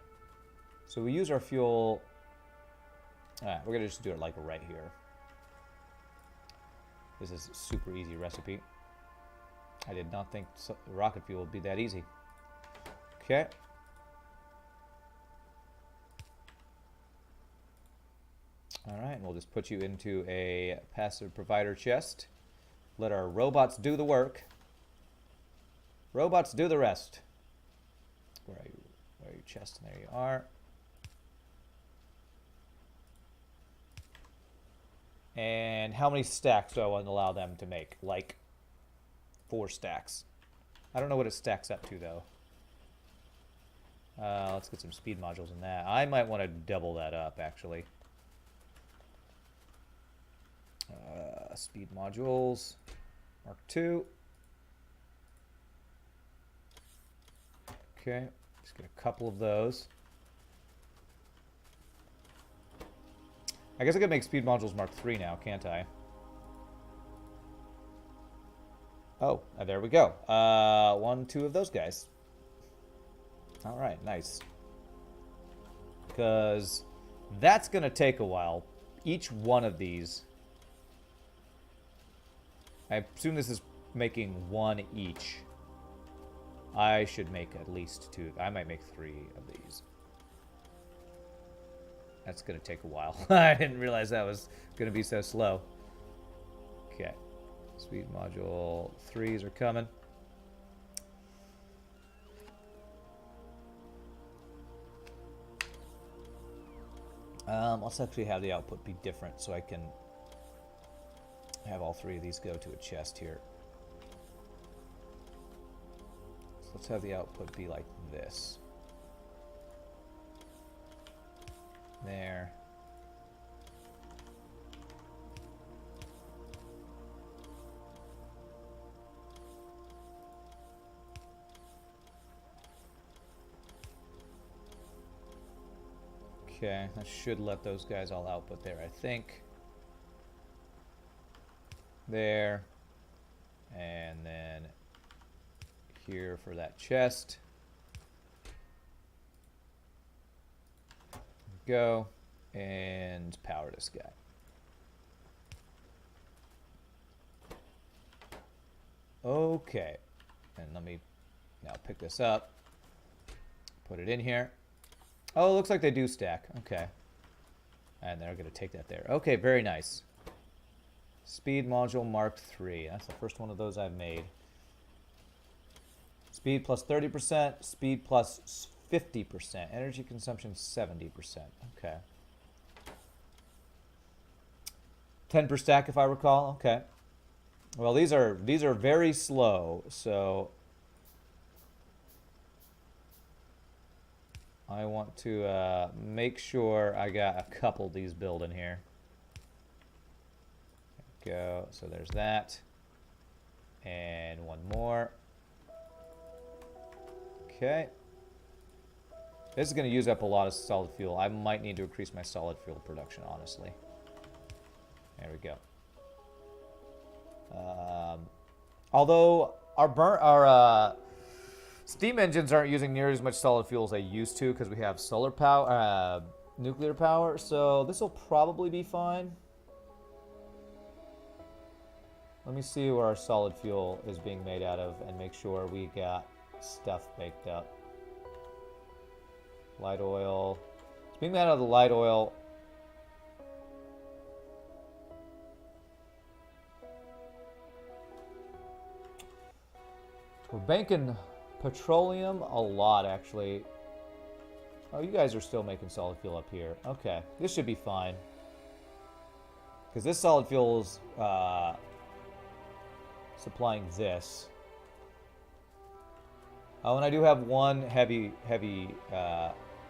So we use our fuel... Alright, we're going to just do it like right here. This is a super easy recipe. I did not think rocket fuel would be that easy. Okay. Alright, we'll just put you into a passive provider chest. Let our robots do the work. Robots do the rest. Where are you? Where are your chests? There you are. And how many stacks do I want to allow them to make? Like 4 stacks. I don't know what it stacks up to though. Let's get some speed modules in that. I might want to double that up actually. Speed modules. Mark II. Okay, just get a couple of those. I guess I could make speed modules Mark III now, can't I? Oh, there we go. 1, 2 of those guys. All right, nice. Because That's going to take a while. Each one of these. I assume this is making one each. I should make at least 2. I might make 3 of these. That's going to take a while. I didn't realize that was going to be so slow. Okay. Speed module 3s are coming. Let's actually have the output be different so I can have all 3 of these go to a chest here. So let's have the output be like this. There. Okay, that should let those guys all output there, I think. There. And then here for that chest. Go. And power this guy. Okay. And let me now pick this up. Put it in here. Oh, it looks like they do stack. Okay. And they're going to take that there. Okay, very nice. Speed module Mark III. That's the first one of those I've made. Speed plus 30%. Speed plus 50%. Energy consumption 70%. Okay. 10 per stack if I recall. Okay. Well, these are very slow, so I want to make sure I got a couple of these built in here. There we go. So there's that. And one more. Okay. This is going to use up a lot of solid fuel. I might need to increase my solid fuel production, honestly. There we go. Although our steam engines aren't using near as much solid fuel as they used to because we have solar power, nuclear power, so this will probably be fine. Let me see where our solid fuel is being made out of and make sure we got stuff baked up. Light oil. It's being made out of the light oil. We're banking petroleum a lot, actually. Oh, you guys are still making solid fuel up here. Okay, this should be fine. Because this solid fuel is supplying this. Oh, and I do have one heavy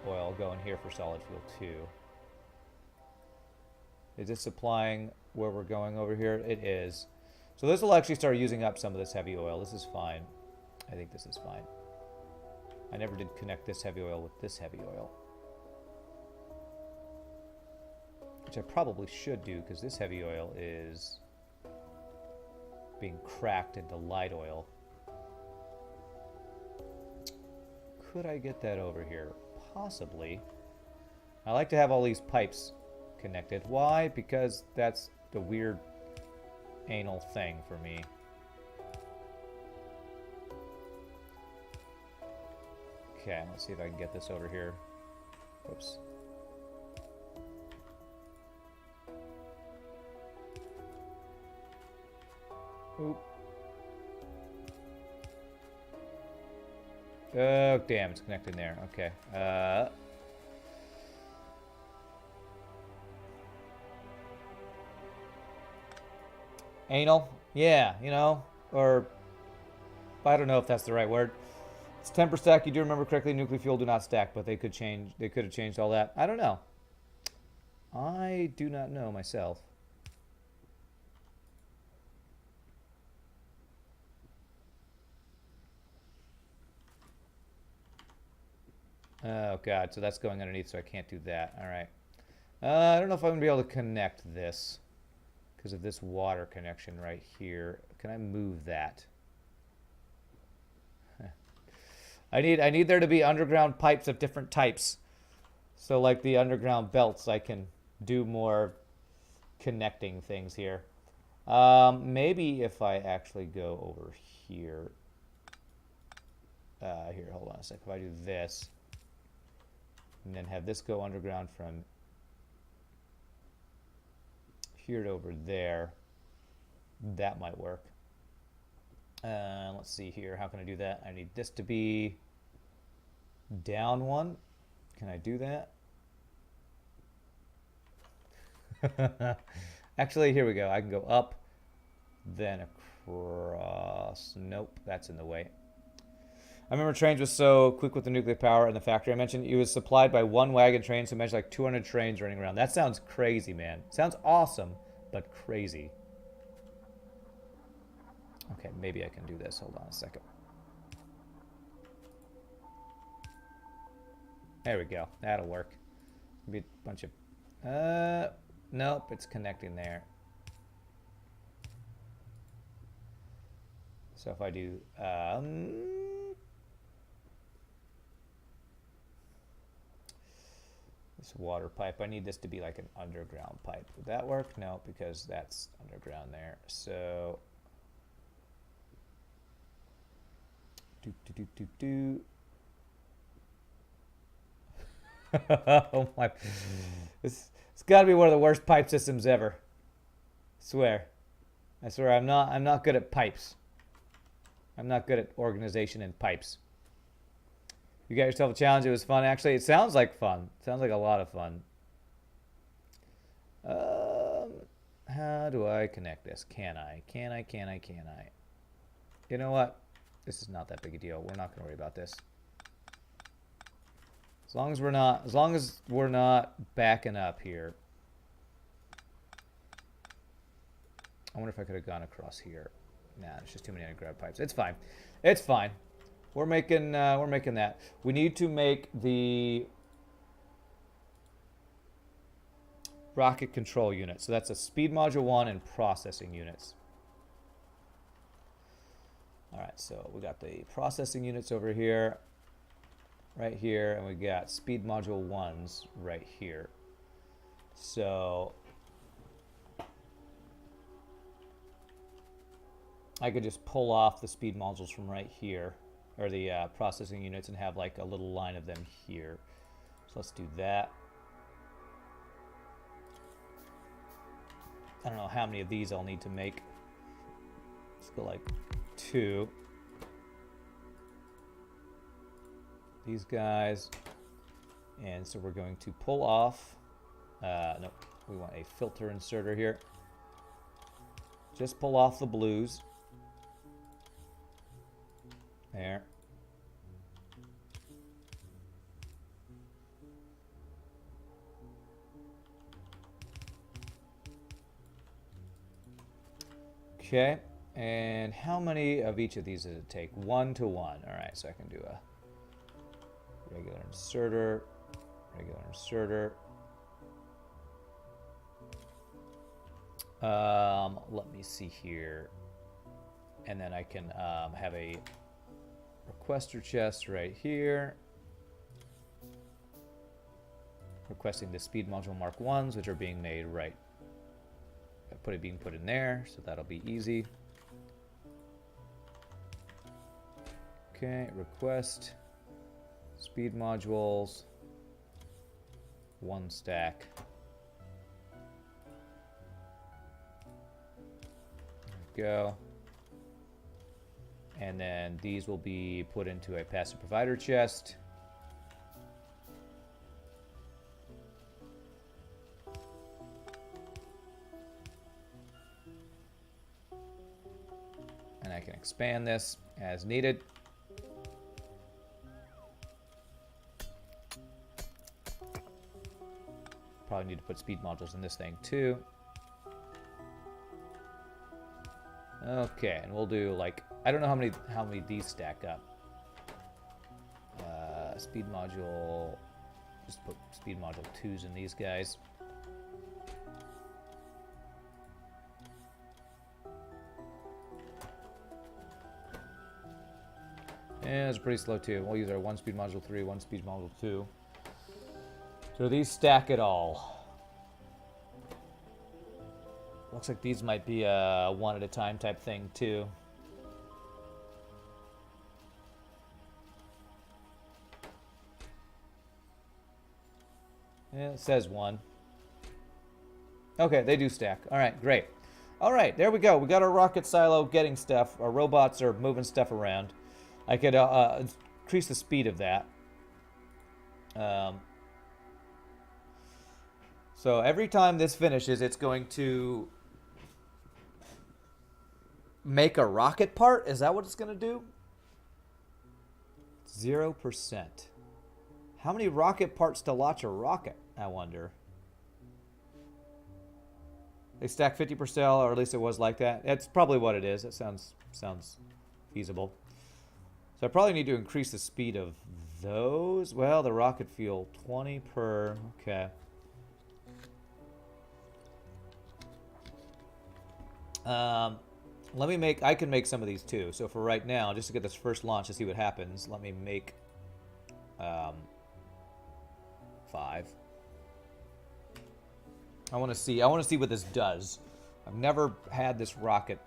oil going here for solid fuel too. Is this supplying where we're going over here? It is. So this will actually start using up some of this heavy oil. This is fine. I think this is fine. I never did connect this heavy oil with this heavy oil. Which I probably should do because this heavy oil is being cracked into light oil. Could I get that over here? Possibly. I like to have all these pipes connected. Why? Because that's the weird anal thing for me. Okay, let's see if I can get this over here. Oops. Oop. Oh, damn, it's connected there. Okay. Anal? Yeah, you know, or I don't know if that's the right word. It's 10 per stack. You do remember correctly. Nuclear fuel do not stack, but they could change. They could have changed all that. I don't know. I do not know myself. Oh god, so that's going underneath, so I can't do that. All right. I don't know if I'm gonna be able to connect this because of this water connection right here. Can I move that? I need there to be underground pipes of different types So like the underground belts, I can do more connecting things here. Maybe if I actually go over here. Here, hold on a sec. If I do this, and then have this go underground from here to over there, that might work. Let's see here. How can I do that? I need this to be down one. Can I do that? Actually, here we go. I can go up, then across. Nope, that's in the way. I remember trains was so quick with the nuclear power in the factory. I mentioned it was supplied by one wagon train, so imagine like 200 trains running around. That sounds crazy, man. Sounds awesome, but crazy. Okay, maybe I can do this. Hold on a second. There we go. That'll work. Be a bunch of... nope, it's connecting there. So if I do... this water pipe, I need this to be like an underground pipe. Would that work? No, because that's underground there. So... Oh my! It's got to be one of the worst pipe systems ever. I swear, I'm not good at pipes. I'm not good at organization and pipes. You got yourself a challenge. It was fun. Actually, it sounds like fun. It sounds like a lot of fun. How do I connect this? Can I? You know what? This is not that big a deal. We're not going to worry about this. As long as we're not backing up here. I wonder if I could have gone across here. Nah, there's just too many underground pipes. It's fine. It's fine. We're making that. We need to make the rocket control unit. So that's a speed module 1 and processing units. All right, so we got the processing units over here, right here, and we got speed module 1s right here. So I could just pull off the speed modules from right here, or the processing units, and have like a little line of them here. So let's do that. I don't know how many of these I'll need to make. Let's go like 2. These guys. And so we're going to pull off. No, we want a filter inserter here. Just pull off the blues. There. Okay, and how many of each of these does it take? 1 to 1. All right, so I can do a regular inserter, regular inserter. Let me see here. And then I can have a requester chest right here. Requesting the speed module Mark 1s, which are being made right. Being put in there, so that'll be easy. Okay, request speed modules, 1 stack. There we go. And then these will be put into a passive provider chest. And I can expand this as needed. Probably need to put speed modules in this thing too. Okay, and we'll do like, I don't know how many these stack up. Speed module, just put speed module 2s in these guys. And it's pretty slow too. We'll use our 1 speed module 3, 1 speed module 2. So these stack at all? Looks like these might be a one at a time type thing too. Yeah, it says one. Okay, they do stack. All right, great. All right, there we go. We got our rocket silo getting stuff. Our robots are moving stuff around. I could increase the speed of that. So every time this finishes, it's going to make a rocket part. Is that what it's going to do? 0%. How many rocket parts to launch a rocket, I wonder? They stack 50%, or at least it was like that. That's probably what it is. That sounds feasible. So I probably need to increase the speed of those. Well, the rocket fuel, 20 per. Okay. Let me make. I can make some of these too. So for right now, just to get this first launch to see what happens, let me make 5. I want to see what this does. I've never had this rocket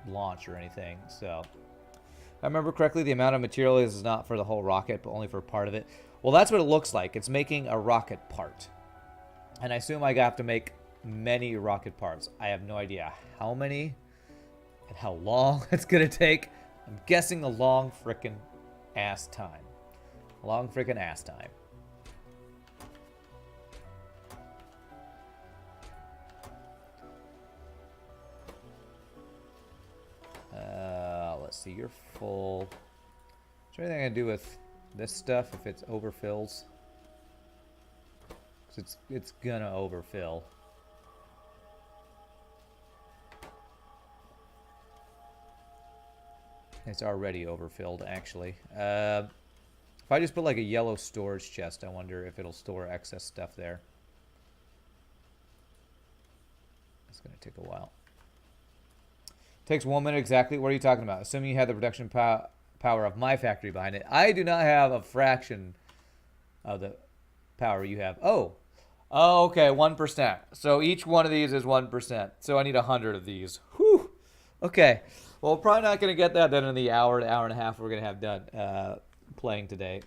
launch or anything, so if I remember correctly, the amount of material is not for the whole rocket, but only for part of it. Well, that's what it looks like. It's making a rocket part, and I assume I have to make many rocket parts. I have no idea how many and how long it's gonna take. I'm guessing a long frickin' ass time. A long frickin' ass time. Let's see, you're full. Is there anything I can do with this stuff if it overfills? Because it's gonna overfill. It's already overfilled, actually. If I just put like a yellow storage chest, I wonder if it'll store excess stuff there. It's gonna take a while. Takes 1 minute exactly. What are you talking about? Assuming you have the production power of my factory behind it. I do not have a fraction of the power you have. Oh, okay, 1%. So each one of these is 1%. So I need 100 of these. Whew. Okay. Well, we're probably not going to get that done in the hour and a half we're going to have done playing today.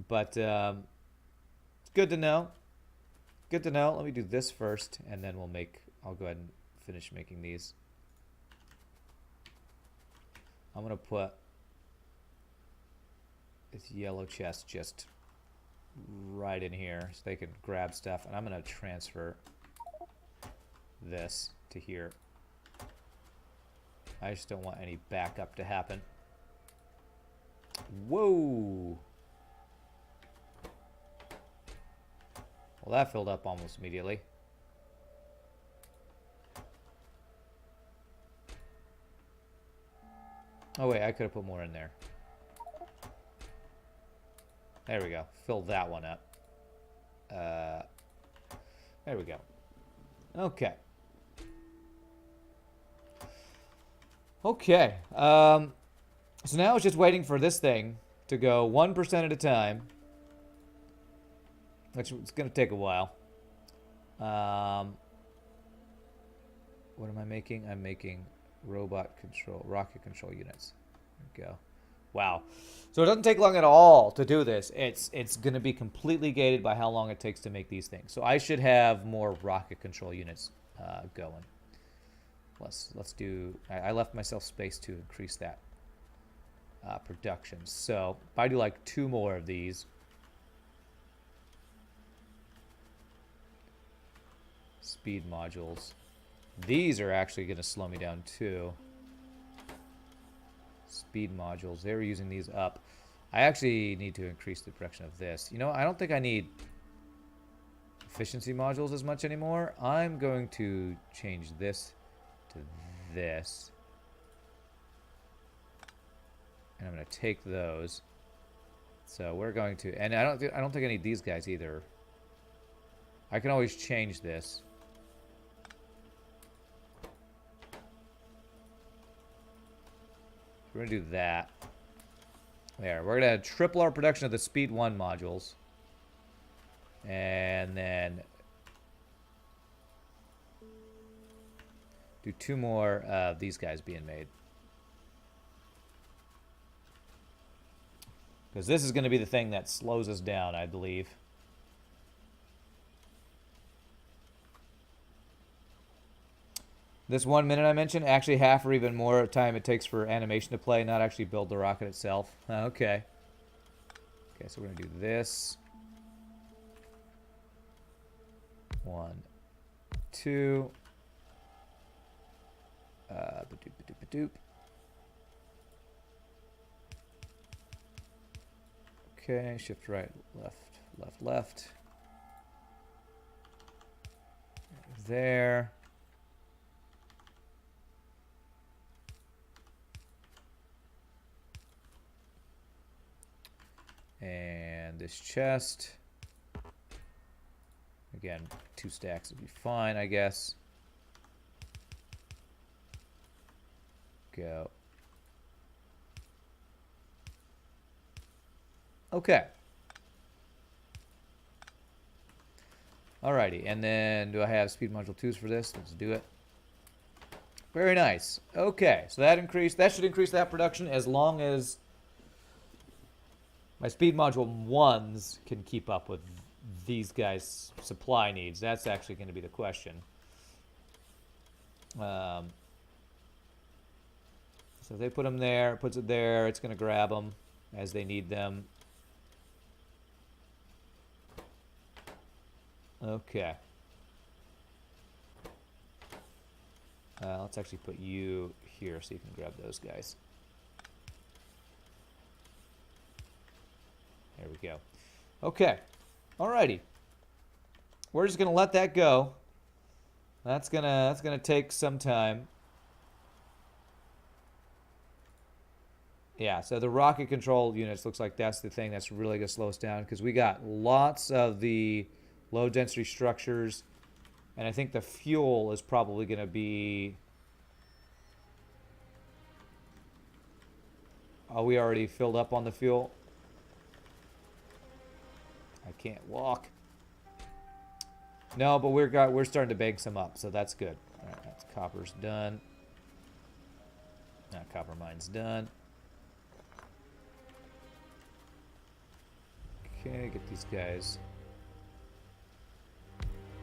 But it's good to know. Good to know. Let me do this first, and then I'll go ahead and finish making these. I'm going to put this yellow chest just right in here so they can grab stuff. And I'm going to transfer this to here. I just don't want any backup to happen. Whoa! Well, that filled up almost immediately. Oh wait, I could have put more in there. There we go. Fill that one up. There we go. Okay. Okay. So now it's just waiting for this thing to go 1% at a time, which is going to take a while. What am I making? I'm making rocket control units. There we go. Wow. So it doesn't take long at all to do this. It's going to be completely gated by how long it takes to make these things. So I should have more rocket control units going. Let's do. I left myself space to increase that production. So if I do like 2 more of these. Speed modules. These are actually going to slow me down too. Speed modules. They were using these up. I actually need to increase the production of this. You know, I don't think I need efficiency modules as much anymore. I'm going to change this to this. And I'm going to take those. So we're going to, and I don't think I need these guys either. I can always change this. We're going to do that. There. We're going to triple our production of the Speed 1 modules. And then do 2 more of these guys being made. Because this is going to be the thing that slows us down, I believe. This 1 minute I mentioned, actually half or even more time it takes for animation to play, not actually build the rocket itself. Okay. Okay, so we're going to do this. 1, 2. Ba-doop. Okay, shift right, left, left, left. There. And this chest. Again, 2 stacks would be fine, I guess. Go. Okay. Alrighty, and then do I have speed module 2s for this? Let's do it. Very nice. Okay, so that should increase that production as long as my speed module 1s can keep up with these guys' supply needs. That's actually going to be the question. So if they put them there, puts it there, it's going to grab them as they need them. Okay. Let's actually put you here so you can grab those guys. There we go. Okay. Alrighty. We're just gonna let that go. That's gonna take some time. Yeah, so the rocket control units looks like that's the thing that's really gonna slow us down, because we got lots of the low density structures, and I think the fuel is probably gonna be... Oh, we already filled up on the fuel. I can't walk. No, but we're starting to bank some up, so that's good. All right, that's copper's done. Now copper mine's done. Okay, get these guys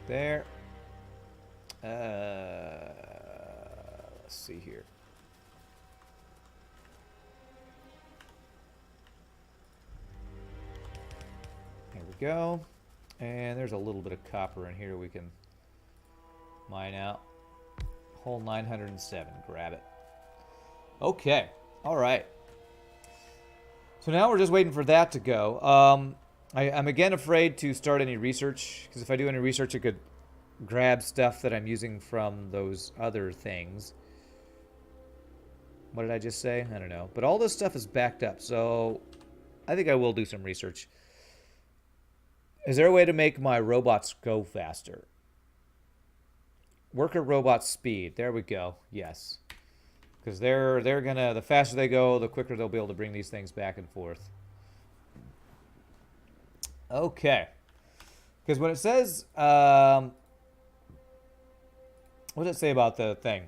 there. Let's see here. There we go. And there's a little bit of copper in here we can mine out. Hole 907. Grab it. Okay. All right. So now we're just waiting for that to go. I'm again afraid to start any research, because if I do any research, it could grab stuff that I'm using from those other things. What did I just say? I don't know. But all this stuff is backed up, so I think I will do some research. Is there a way to make my robots go faster? Worker robot speed. There we go. Yes. Because they're gonna, the faster they go, the quicker they'll be able to bring these things back and forth. Okay. Because when it says, what does it say about the thing?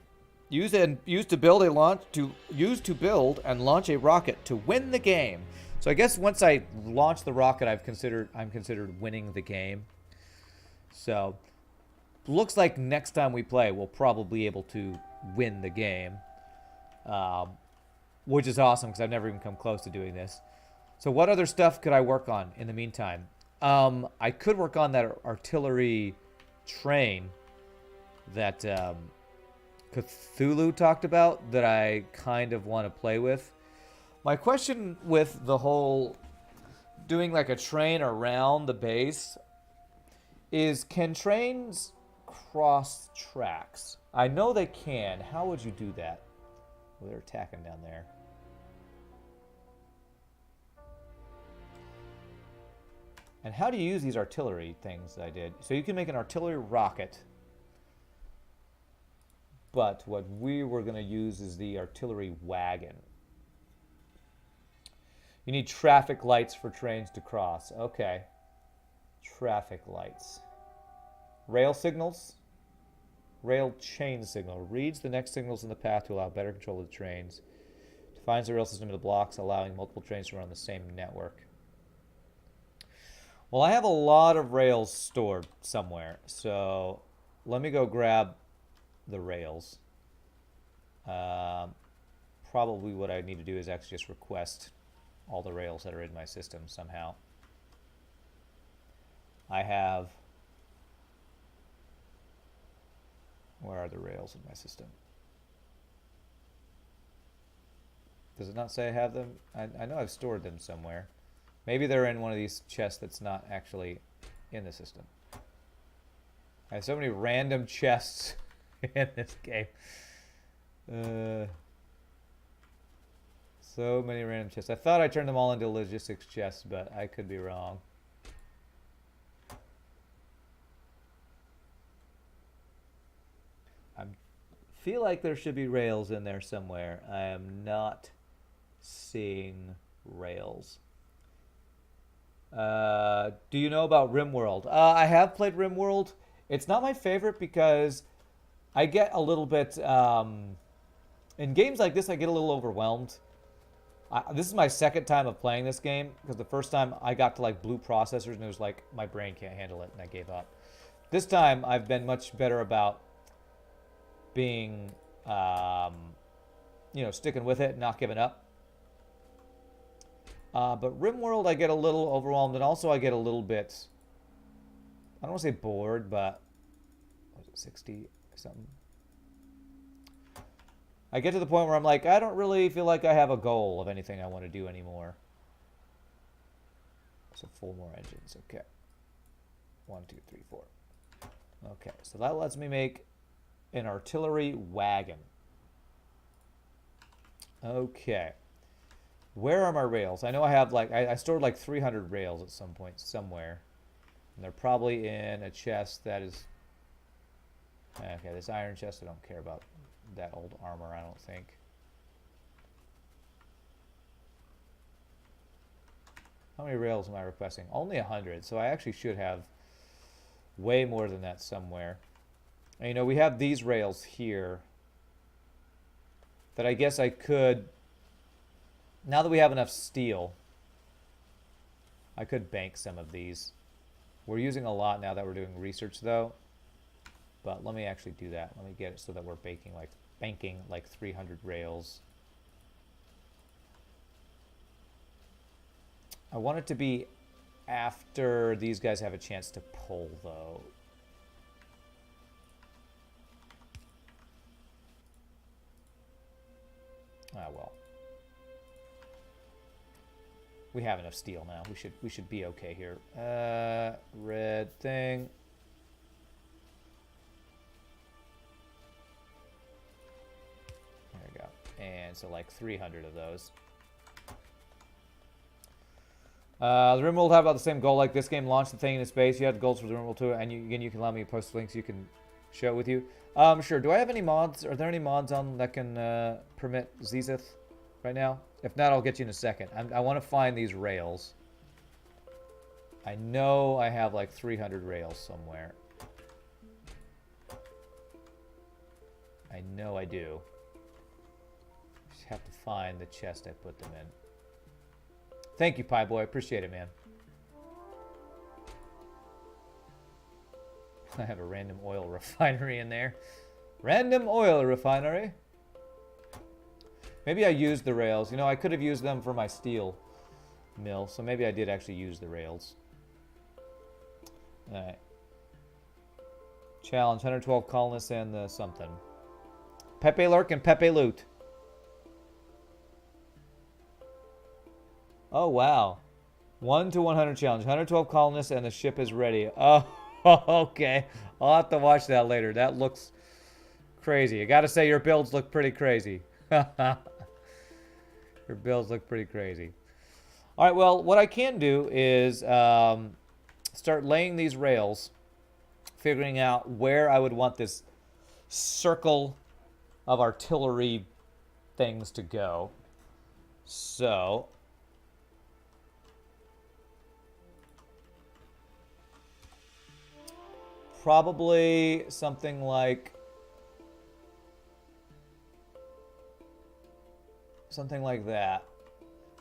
Use to build and launch a rocket to win the game. So I guess once I launch the rocket, I'm considered winning the game. So looks like next time we play, we'll probably be able to win the game, which is awesome because I've never even come close to doing this. So what other stuff could I work on in the meantime? I could work on that artillery train that Cthulhu talked about that I kind of want to play with. My question with the whole doing like a train around the base is, can trains cross tracks? I know they can. How would you do that? Well, they're attacking down there. And how do you use these artillery things that I did? So you can make an artillery rocket, but what we were going to use is the artillery wagon. You need traffic lights for trains to cross. Okay. Traffic lights. Rail signals. Rail chain signal. Reads the next signals in the path to allow better control of the trains. Defines the rail system into blocks, allowing multiple trains to run on the same network. Well, I have a lot of rails stored somewhere, so let me go grab the rails. Probably what I need to do is actually just request all the rails that are in my system somehow. I have... Where are the rails in my system? Does it not say I have them? I know I've stored them somewhere. Maybe they're in one of these chests that's not actually in the system. I have so many random chests in this game. So many random chests. I thought I turned them all into logistics chests, but I could be wrong. I feel like there should be rails in there somewhere. I am not seeing rails. Do you know about RimWorld? I have played RimWorld. It's not my favorite because I get a little bit... in games like this, I get a little overwhelmed. This is my second time of playing this game because the first time I got to like blue processors and it was like my brain can't handle it and I gave up. This time I've been much better about being, you know, sticking with it, not giving up. But RimWorld, I get a little overwhelmed, and also I get a little bit, I don't want to say bored, but, what was it, 60 or something? I get to the point where I'm like, I don't really feel like I have a goal of anything I want to do anymore. So 4 more engines, okay. 1, 2, 3, 4. Okay, so that lets me make an artillery wagon. Okay. Where are my rails? I know I have like, I stored like 300 rails at some point somewhere. And they're probably in a chest that is... Okay, this iron chest, I don't care about that old armor, I don't think. How many rails am I requesting? Only 100, so I actually should have way more than that somewhere. And, you know, we have these rails here that I guess I could... Now that we have enough steel, I could bank some of these. We're using a lot now that we're doing research, though. But let me actually do that. Let me get it so that we're banking like 300 rails. I want it to be after these guys have a chance to pull, though. Ah, well. We have enough steel now. We should be okay here. Red thing. There we go. And so like 300 of those. The RimWorld have about the same goal like this game. Launch the thing into space. You have the goals for the RimWorld too, and again, you can allow me to post links. You can share it with you. Sure. Do I have any mods? Are there any mods on that can permit Zizith right now? If not, I'll get you in a second. I want to find these rails. I know I have like 300 rails somewhere. I know I do. Just have to find the chest I put them in. Thank you, Pie Boy. Appreciate it, man. I have a random oil refinery in there. Random oil refinery. Maybe I used the rails. You know, I could have used them for my steel mill, so maybe I did actually use the rails. Alright. Challenge, 112 colonists and the something. Pepe Lurk and Pepe Loot. Oh, wow. 1 to 100 challenge. 112 colonists and the ship is ready. Oh, okay. I'll have to watch that later. That looks crazy. I gotta say, your builds look pretty crazy. Your builds look pretty crazy. All right, well, what I can do is start laying these rails, figuring out where I would want this circle of artillery things to go. So, Probably something like that.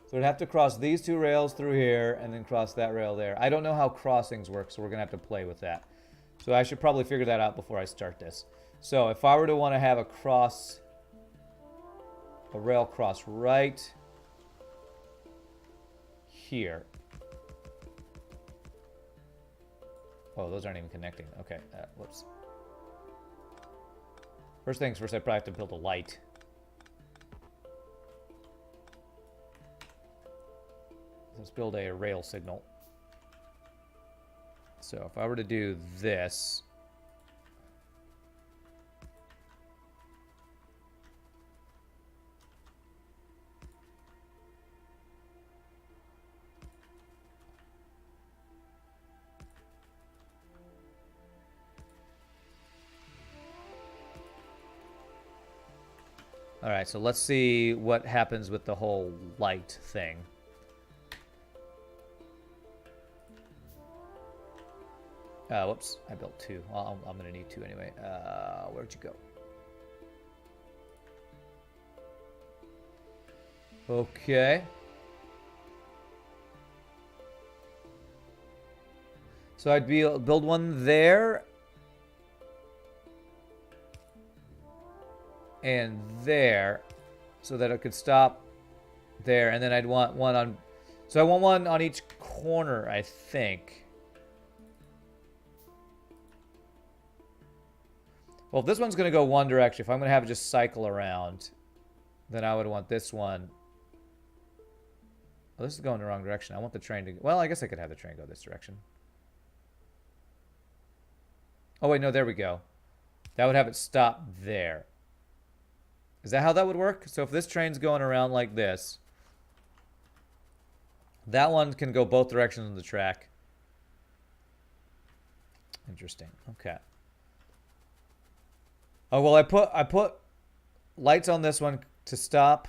So we'd have to cross these two rails through here and then cross that rail there. I don't know how crossings work, so we're gonna have to play with that. So I should probably figure that out before I start this. So if I were to want to have a rail cross right here. Oh, those aren't even connecting. Okay, whoops. First things first, I probably have to build a light. Let's build a rail signal. So if I were to do this, all right, so let's see what happens with the whole light thing. Whoops, I built two. Well, I'm going to need two anyway. Where'd you go? Okay. So I'd build one there. And there. So that it could stop there. And then I'd want one on... So I want one on each corner, I think. Well, if this one's going to go one direction, if I'm going to have it just cycle around, then I would want this one. Oh, this is going the wrong direction. I want the train to... Well, I guess I could have the train go this direction. Oh, wait, no, there we go. That would have it stop there. Is that how that would work? So if this train's going around like this, that one can go both directions on the track. Interesting. Okay. Oh, well, I put lights on this one to stop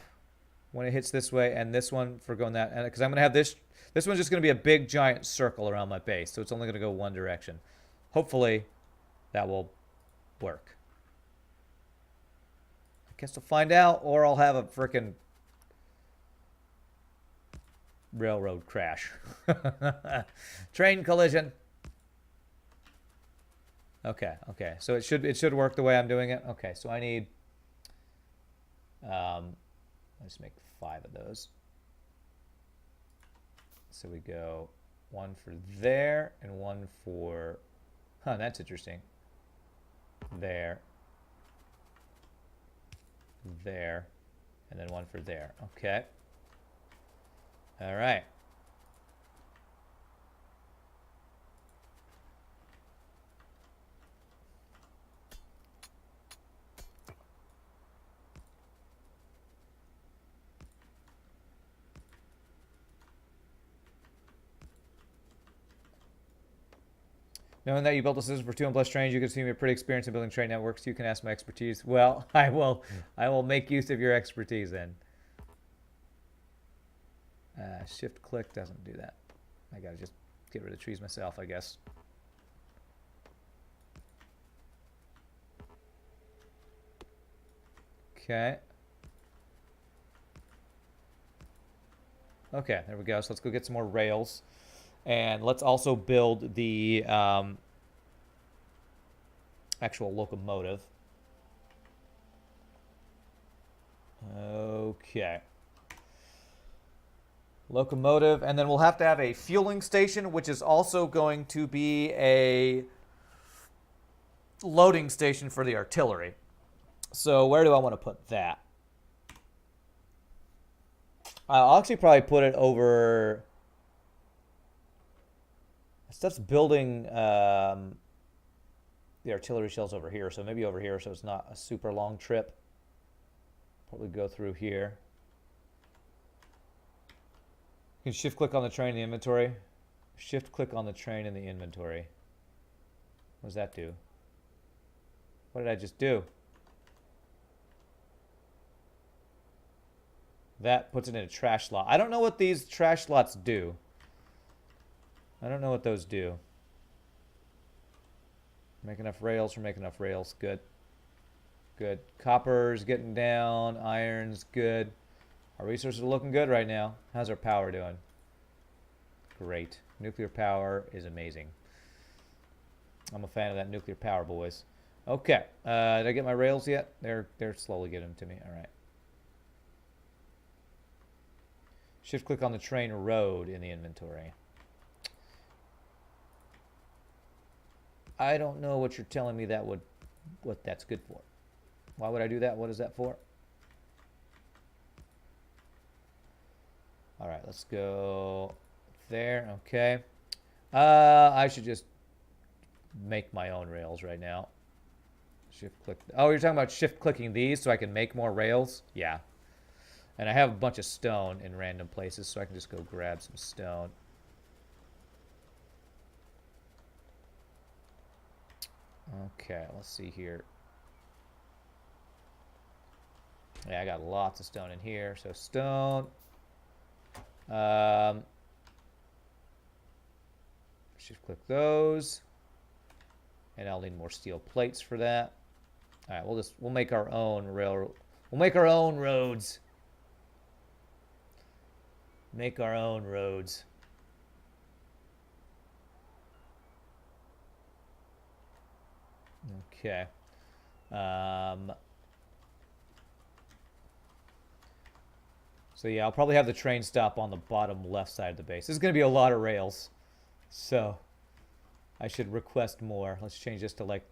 when it hits this way, and this one for going that, and because I'm going to have this one's just going to be a big giant circle around my base, so it's only going to go one direction. Hopefully that will work. I guess we'll find out, or I'll have a frickin' railroad crash. Train collision. Okay, okay. So it should work the way I'm doing it. Okay, so I need let's make 5 of those. So we go one for there and one for that's interesting. There. There. And then one for there. Okay. All right. Knowing that you built a system for 2 and plus trains, you can seem you're pretty experienced in building train networks. You can ask my expertise. Well, I will make use of your expertise then. Shift click doesn't do that. I gotta just get rid of trees myself, I guess. Okay. Okay, there we go. So let's go get some more rails. And let's also build the actual locomotive. Okay. Locomotive, and then we'll have to have a fueling station, which is also going to be a loading station for the artillery. So where do I want to put that? I'll actually probably put it over... Stuff's building the artillery shells over here, so maybe over here so it's not a super long trip. Probably go through here. You can shift click on the train in the inventory. Shift click on the train in the inventory. What does that do? What did I just do? That puts it in a trash slot. I don't know what these trash slots do. I don't know what those do. Make enough rails. We're making enough rails. Good. Good. Copper's getting down. Iron's good. Our resources are looking good right now. How's our power doing? Great. Nuclear power is amazing. I'm a fan of that nuclear power, boys. Okay. Did I get my rails yet? They're slowly getting them to me. All right. Shift click on the train road in the inventory. I don't know what you're telling me that would, what that's good for. Why would I do that? What is that for? All right, let's go there. Okay. I should just make my own rails right now. Shift click. Oh, you're talking about shift clicking these so I can make more rails? Yeah. And I have a bunch of stone in random places, so I can just go grab some stone. Okay, let's see here. Yeah, I got lots of stone in here. So stone. Shift click those. And I'll need more steel plates for that. All right, we'll make our own railroad. We'll make our own roads. Make our own roads. Okay. So yeah, I'll probably have the train stop on the bottom left side of the base. This is going to be a lot of rails. So I should request more. Let's change this to like,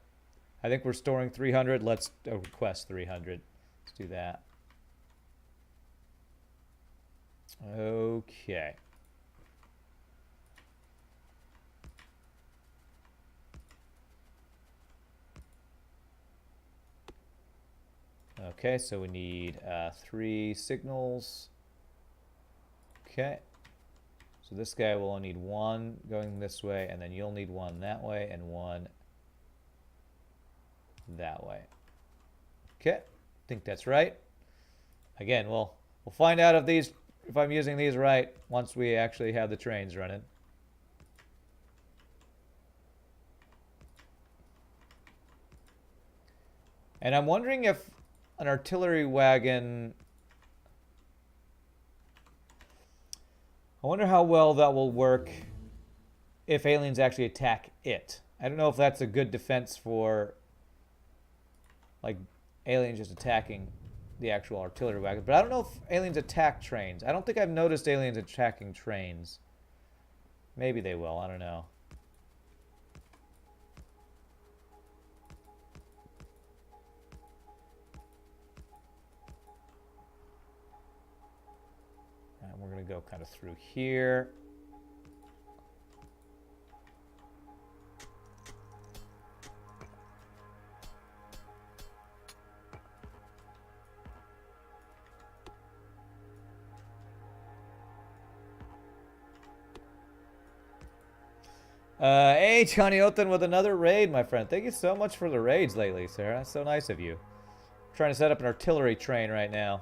I think we're storing 300. Let's request 300. Let's do that. Okay. Okay, so we need 3 signals. Okay. So this guy will only need 1 going this way, and then you'll need 1 that way, and 1 that way. Okay, I think that's right. Again, we'll find out if I'm using these right once we actually have the trains running. And I'm wondering if an artillery wagon, I wonder how well that will work if aliens actually attack it. I don't know if that's a good defense for like aliens just attacking the actual artillery wagon, but I don't know if aliens attack trains. I don't think I've noticed aliens attacking trains. Maybe they will, I don't know. And we're going to go kind of through here. Hey, Johnny Othan with another raid, my friend. Thank you so much for the raids lately, sir. That's so nice of you. I'm trying to set up an artillery train right now.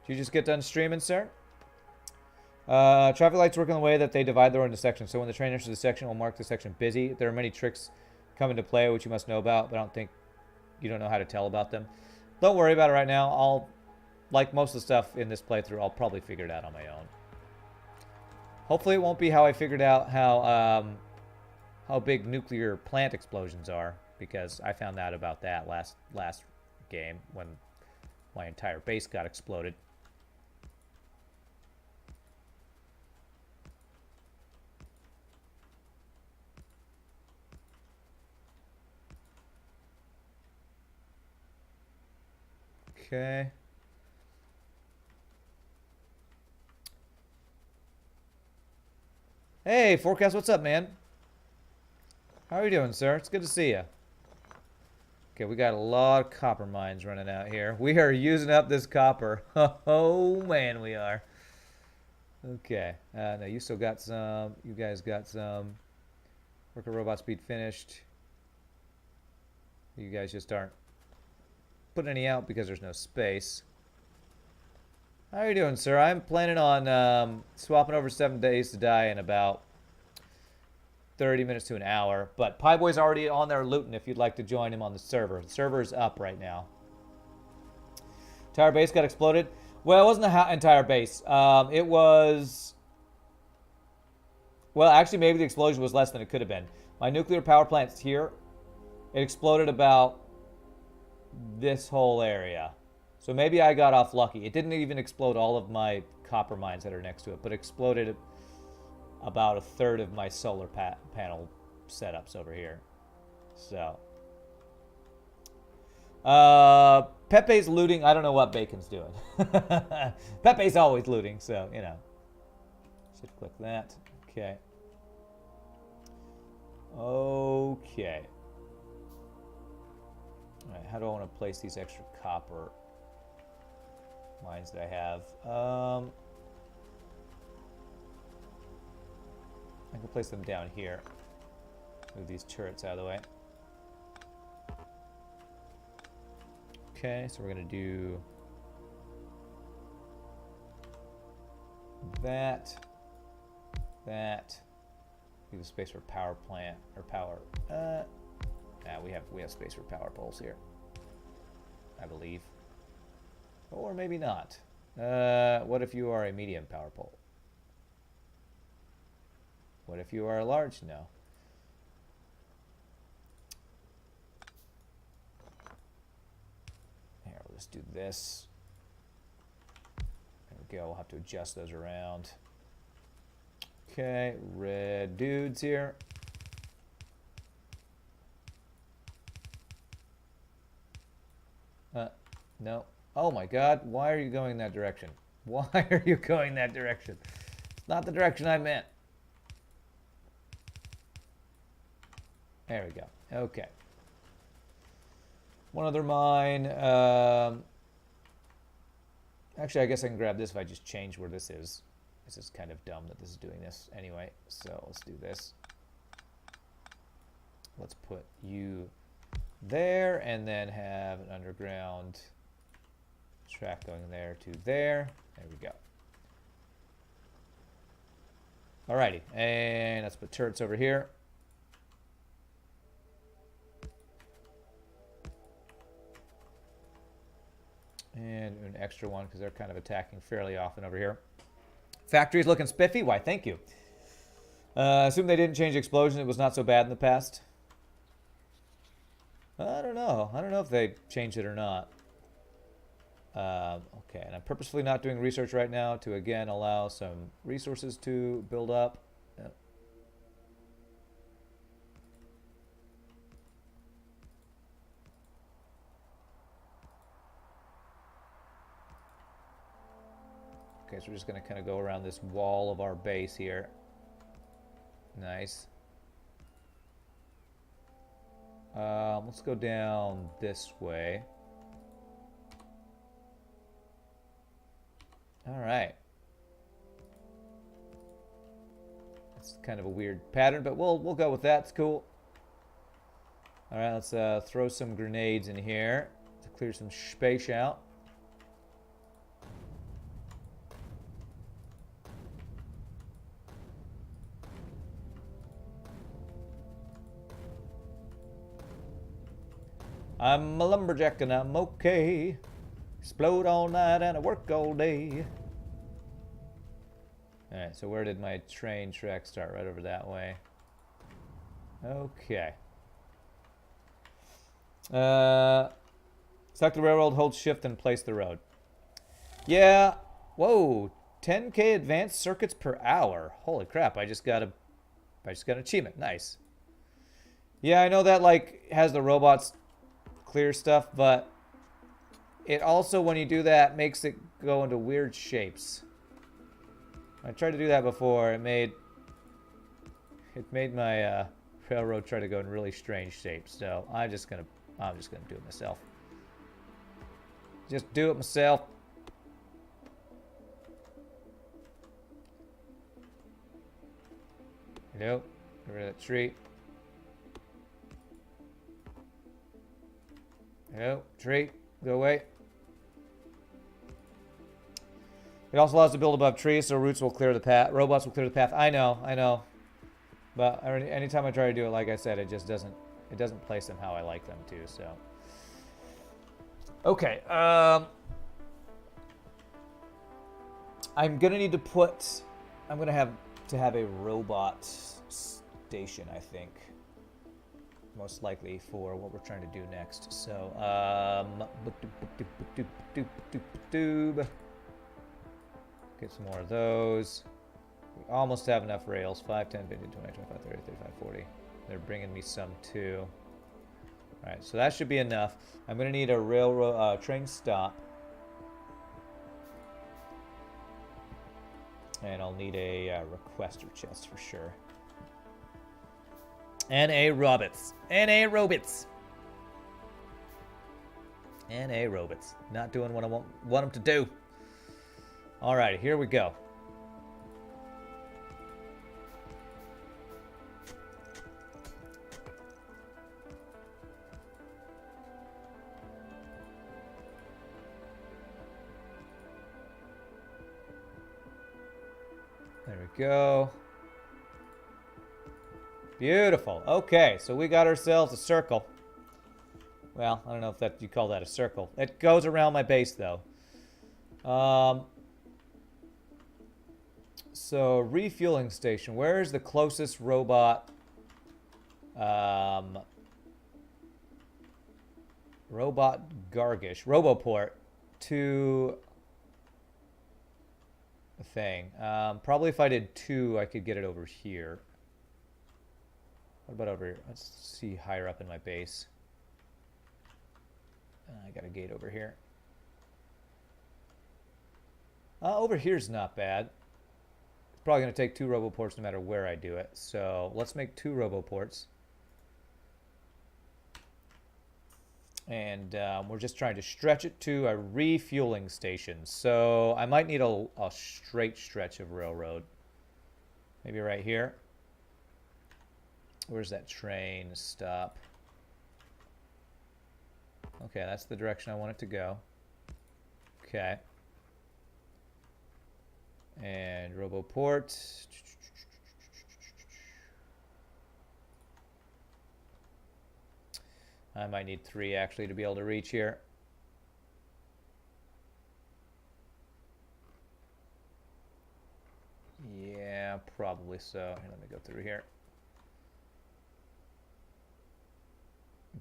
Did you just get done streaming, sir? Traffic lights work in the way that they divide the road into sections. So when the train enters the section, it will mark the section busy. There are many tricks come into play which you must know about, but I don't think you don't know how to tell about them. Don't worry about it right now. I'll, like most of the stuff in this playthrough, I'll probably figure it out on my own. Hopefully it won't be how I figured out how big nuclear plant explosions are, because I found out about that last game when my entire base got exploded. Okay. Hey, Forecast, what's up, man? How are you doing, sir? It's good to see you. Okay, we got a lot of copper mines running out here. We are using up this copper. Oh, man, we are. Okay. No, you still got some. You guys got some. Worker robot speed finished. You guys just aren't putting any out because there's no space. How are you doing, sir? I'm planning on swapping over 7 days to die in about 30 minutes to an hour. But Pieboy's already on there looting if you'd like to join him on the server. The server's up right now. Entire base got exploded. Well, it wasn't the entire base. It was... Well, actually, maybe the explosion was less than it could have been. My nuclear power plant's here. It exploded about this whole area. So maybe I got off lucky. It didn't even explode all of my copper mines that are next to it, but exploded about a third of my solar panel setups over here. So... Pepe's looting. I don't know what Bacon's doing. Pepe's always looting, so, you know. Should click that. Okay. Okay. Alright, how do I want to place these extra copper mines that I have? I can place them down here. Move these turrets out of the way. Okay, so we're going to do that, leave a space for power plant, or power, we have space for power poles here, I believe, or maybe not. What if you are a medium power pole? What if you are a large? No. Let's do this. There we go. We'll have to adjust those around. Okay, red dudes here. No. Oh my God, why are you going that direction? Why are you going that direction? It's not the direction I meant. There we go. Okay. One other mine. Actually, I guess I can grab this if I just change where this is. This is kind of dumb that this is doing this anyway. So let's do this. Let's put you there and then have an underground track going there to there. There we go. Alrighty, and let's put turrets over here. And an extra one because they're kind of attacking fairly often over here. Factory's looking spiffy. Why, thank you. Assume they didn't change explosion. It was not so bad in the past. I don't know. I don't know if they changed it or not. Okay, and I'm purposefully not doing research right now to, again, allow some resources to build up. Yep. Okay, so we're just going to kind of go around this wall of our base here. Nice. Let's go down this way. All right. That's kind of a weird pattern, but we'll go with that. It's cool. All right, let's throw some grenades in here to clear some space out. I'm a lumberjack and I'm okay. Explode all night and I work all day. Alright, so where did my train track start? Right over that way. Okay. Select the railroad, hold shift and place the road. Yeah. Whoa. 10K advanced circuits per hour. Holy crap, I just got an achievement. Nice. Yeah, I know that like has the robots clear stuff, but it also, when you do that, makes it go into weird shapes. I tried to do that before. It made my railroad try to go in really strange shapes. So I'm just gonna do it myself. Just do it myself. Nope. Get rid of that tree. No, tree, go away. It also allows to build above trees, so roots will clear the path. Robots will clear the path. I know. But anytime I try to do it, like I said, it just doesn't. It doesn't place them how I like them to. So. Okay. I'm gonna need to put. I'm gonna have to have a robot station, I think. Most likely for what we're trying to do next. So, get some more of those. We almost have enough rails. 5, 10, 15, 20, 25, 30, 35, 40. They're bringing me some too. All right, so that should be enough. I'm going to need a railroad train stop. And I'll need a requester chest for sure. And a robots. And a robots. And a robots. Not doing what I want them to do. All right, here we go. There we go. Beautiful. Okay, so we got ourselves a circle. Well, I don't know if that you call that a circle. It goes around my base, though. So, refueling station. Where is the closest robot? Robot Gargish. Roboport to a thing. Probably if I did 2, I could get it over here. What about over here? Let's see higher up in my base. I got a gate over here. Over here's not bad. It's probably going to take 2 roboports no matter where I do it. So let's make 2 roboports. And we're just trying to stretch it to a refueling station. So I might need a straight stretch of railroad. Maybe right here. Where's that train stop? Okay, that's the direction I want it to go. Okay. And Roboport. I might need 3 actually to be able to reach here. Yeah, probably so. Here, let me go through here.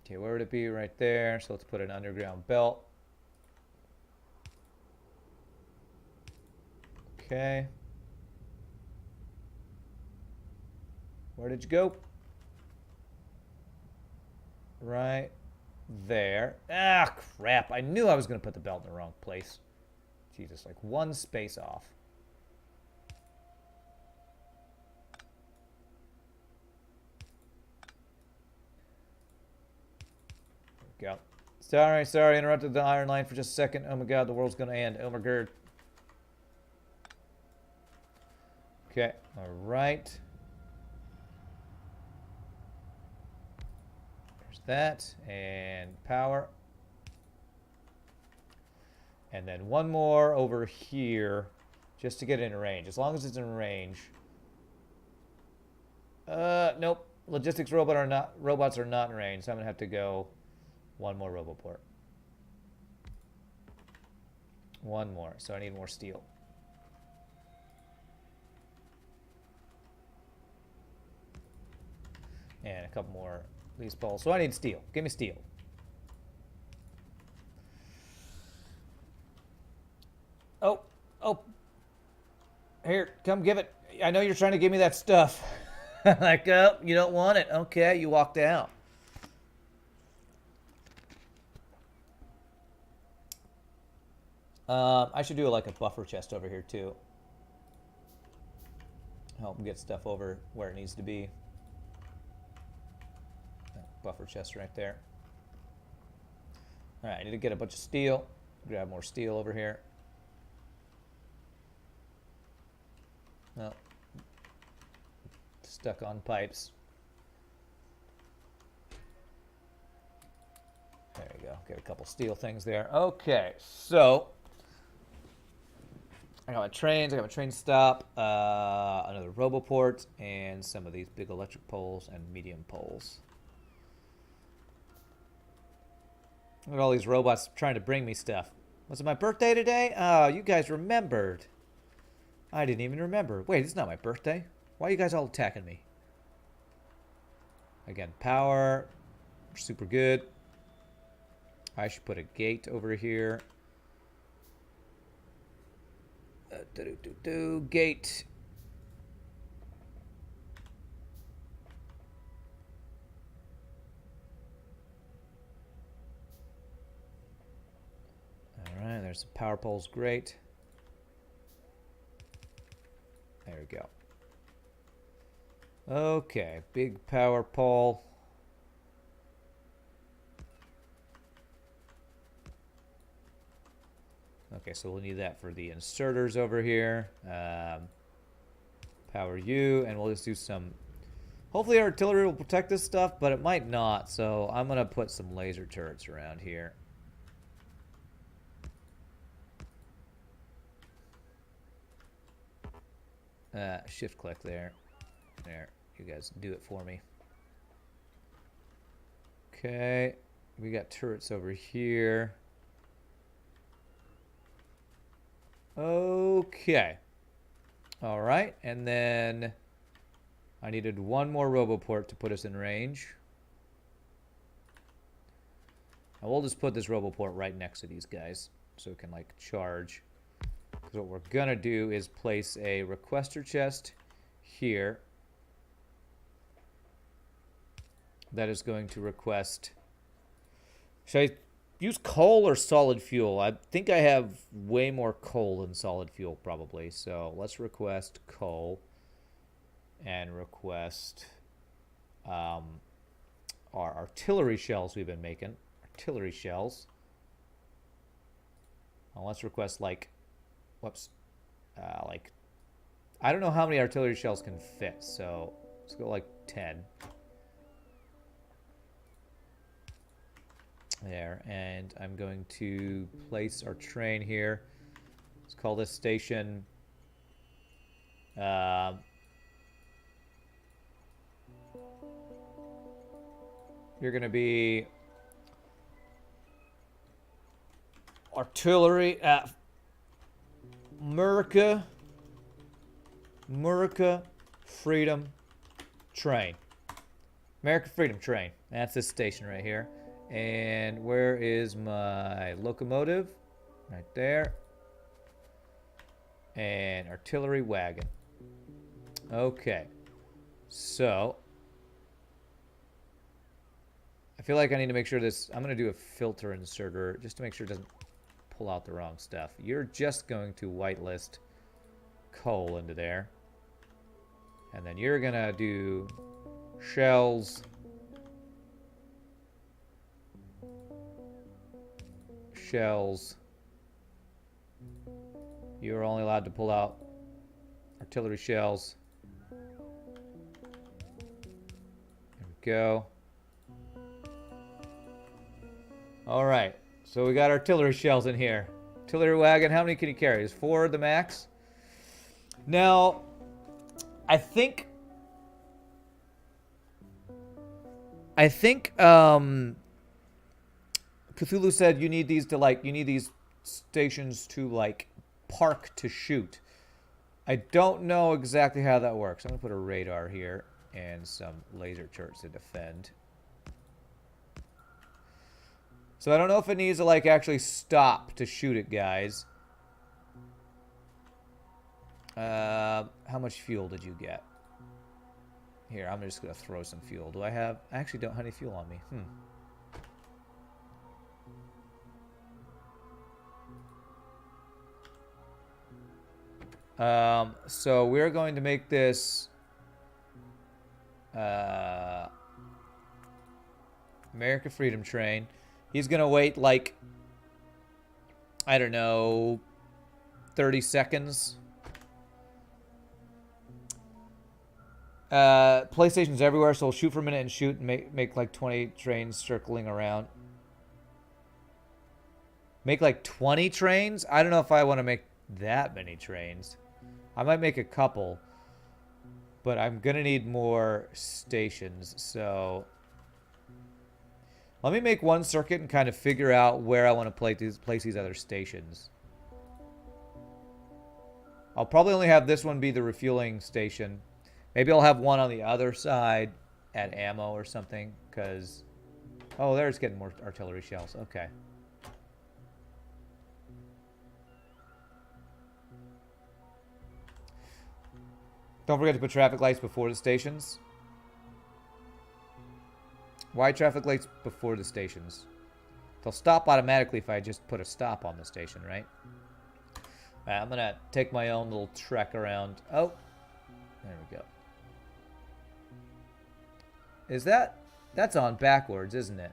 Okay, where would it be? Right there. So let's put an underground belt. Okay. Where did you go? Right there. Ah, crap. I knew I was going to put the belt in the wrong place. Jesus, like 1 space off. There we go. Sorry, interrupted the iron line for just a second. Oh my god, the world's going to end. Oh my god. Okay, all right. There's that, and power. And then 1 more over here, just to get in range. As long as it's in range. Nope. Logistics robots are not in range, so I'm gonna have to go 1 more roboport. 1 more, so I need more steel. And a couple more lease poles. So I need steel. Give me steel. Oh. Here, come give it. I know you're trying to give me that stuff. Like, oh, you don't want it. Okay, you walked out. I should do like a buffer chest over here too. Help get stuff over where it needs to be. Buffer chest right there. All right, I need to get a bunch of steel. Grab more steel over here. No. Stuck on pipes. There you go. Get a couple steel things there. Okay, so I got my trains. I got my train stop. Another roboport, and some of these big electric poles and medium poles. Look at all these robots trying to bring me stuff. Was it my birthday today? Oh, you guys remembered. I didn't even remember. Wait, it's not my birthday. Why are you guys all attacking me? Again, power. Super good. I should put a gate over here. Gate. Alright, there's the power poles. Great. There we go. Okay, big power pole. Okay, so we'll need that for the inserters over here. Power U, and we'll just do some... Hopefully artillery will protect this stuff, but it might not, so I'm going to put some laser turrets around here. Shift click there. There, you guys do it for me. Okay, we got turrets over here. Okay. All right, and then I needed one more roboport to put us in range. And we'll just put this roboport right next to these guys so it can like charge. Because what we're gonna do is place a requester chest here that is going to request. Should I use coal or solid fuel? I think I have way more coal than solid fuel probably. So let's request coal and request our artillery shells we've been making. Artillery shells. Well, let's request like, whoops, like, I don't know how many artillery shells can fit. So let's go like 10. There, and I'm going to place our train here. Let's call this station you're gonna be artillery at America Freedom Train. America Freedom Train. That's this station right here. And where is my locomotive? Right there. And artillery wagon. Okay. So I feel like I need to make sure this... I'm going to do a filter inserter just to make sure it doesn't pull out the wrong stuff. You're just going to whitelist coal into there. And then you're going to do shells... shells. You're only allowed to pull out artillery shells. There we go. Alright, so we got artillery shells in here. Artillery wagon, how many can you carry? Is 4 the max? Now, I think Cthulhu said you need these to like, you need these stations to like park to shoot. I don't know exactly how that works. I'm gonna put a radar here and some laser turrets to defend. So I don't know if it needs to like actually stop to shoot it, guys. How much fuel did you get? Here, I'm just gonna throw some fuel. Do I have? I actually don't have any fuel on me. So we're going to make this America Freedom Train. He's going to wait like, I don't know, 30 seconds. PlayStation's everywhere, so we'll shoot for a minute and shoot and make like 20 trains circling around. Make like 20 trains? I don't know if I want to make that many trains. I might make a couple, but I'm gonna need more stations, so let me make one circuit and kind of figure out where I want to place these other stations. I'll probably only have this one be the refueling station. Maybe I'll have one on the other side at ammo or something, because... Oh, there's getting more artillery shells. Okay. Don't forget to put traffic lights before the stations. Why traffic lights before the stations? They'll stop automatically if I just put a stop on the station, right? Alright, I'm gonna take my own little trek around. Oh, there we go. Is that... That's on backwards, isn't it?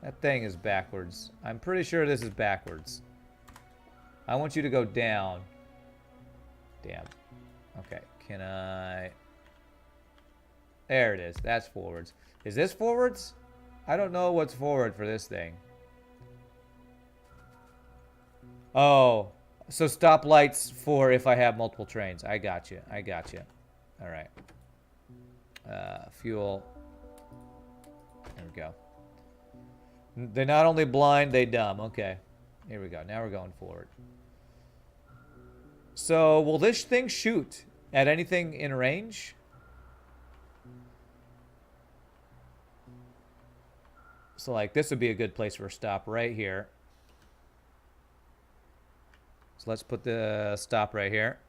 That thing is backwards. I'm pretty sure this is backwards. I want you to go down. Damn. Okay, can I... There it is. That's forwards. Is this forwards? I don't know what's forward for this thing. Oh, so stop lights for if I have multiple trains. I got you. I got you. All right. Fuel. There we go. They're not only blind, they dumb. Okay. Here we go. Now we're going forward. So, will this thing shoot at anything in range? So, like, this would be a good place for a stop right here. So, let's put the stop right here.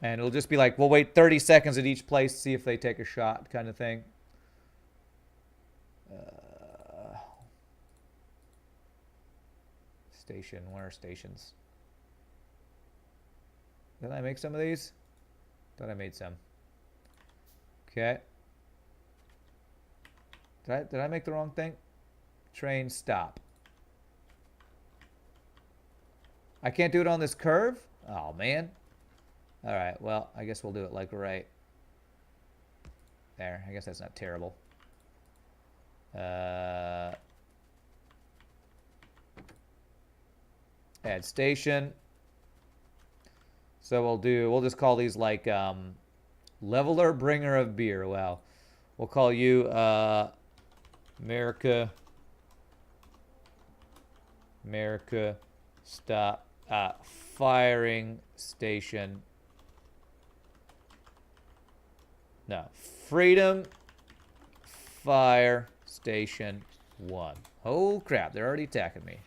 And it'll just be like, we'll wait 30 seconds at each place to see if they take a shot kind of thing. Station. Where are stations? Did I make some of these? Thought I made some. Okay. Did I make the wrong thing? Train stop. I can't do it on this curve? Oh, man. Alright, well, I guess we'll do it like right there. I guess that's not terrible. Add station. So we'll just call these like leveler, bringer of beer. Wow. We'll call you America stop firing station. No, Freedom Fire Station 1. Oh crap, they're already attacking me.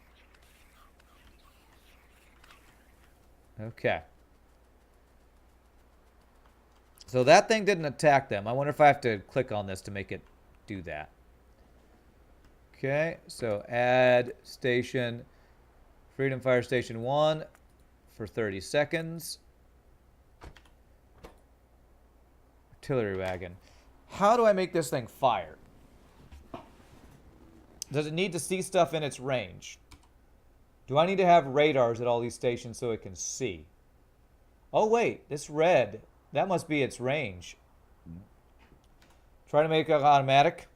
Okay. So that thing didn't attack them. I wonder if I have to click on this to make it do that. Okay, so add station, Freedom Fire Station 1 for 30 seconds. Artillery wagon. How do I make this thing fire? Does it need to see stuff in its range? Do I need to have radars at all these stations so it can see? Oh wait, this red, that must be its range. Try to make it automatic.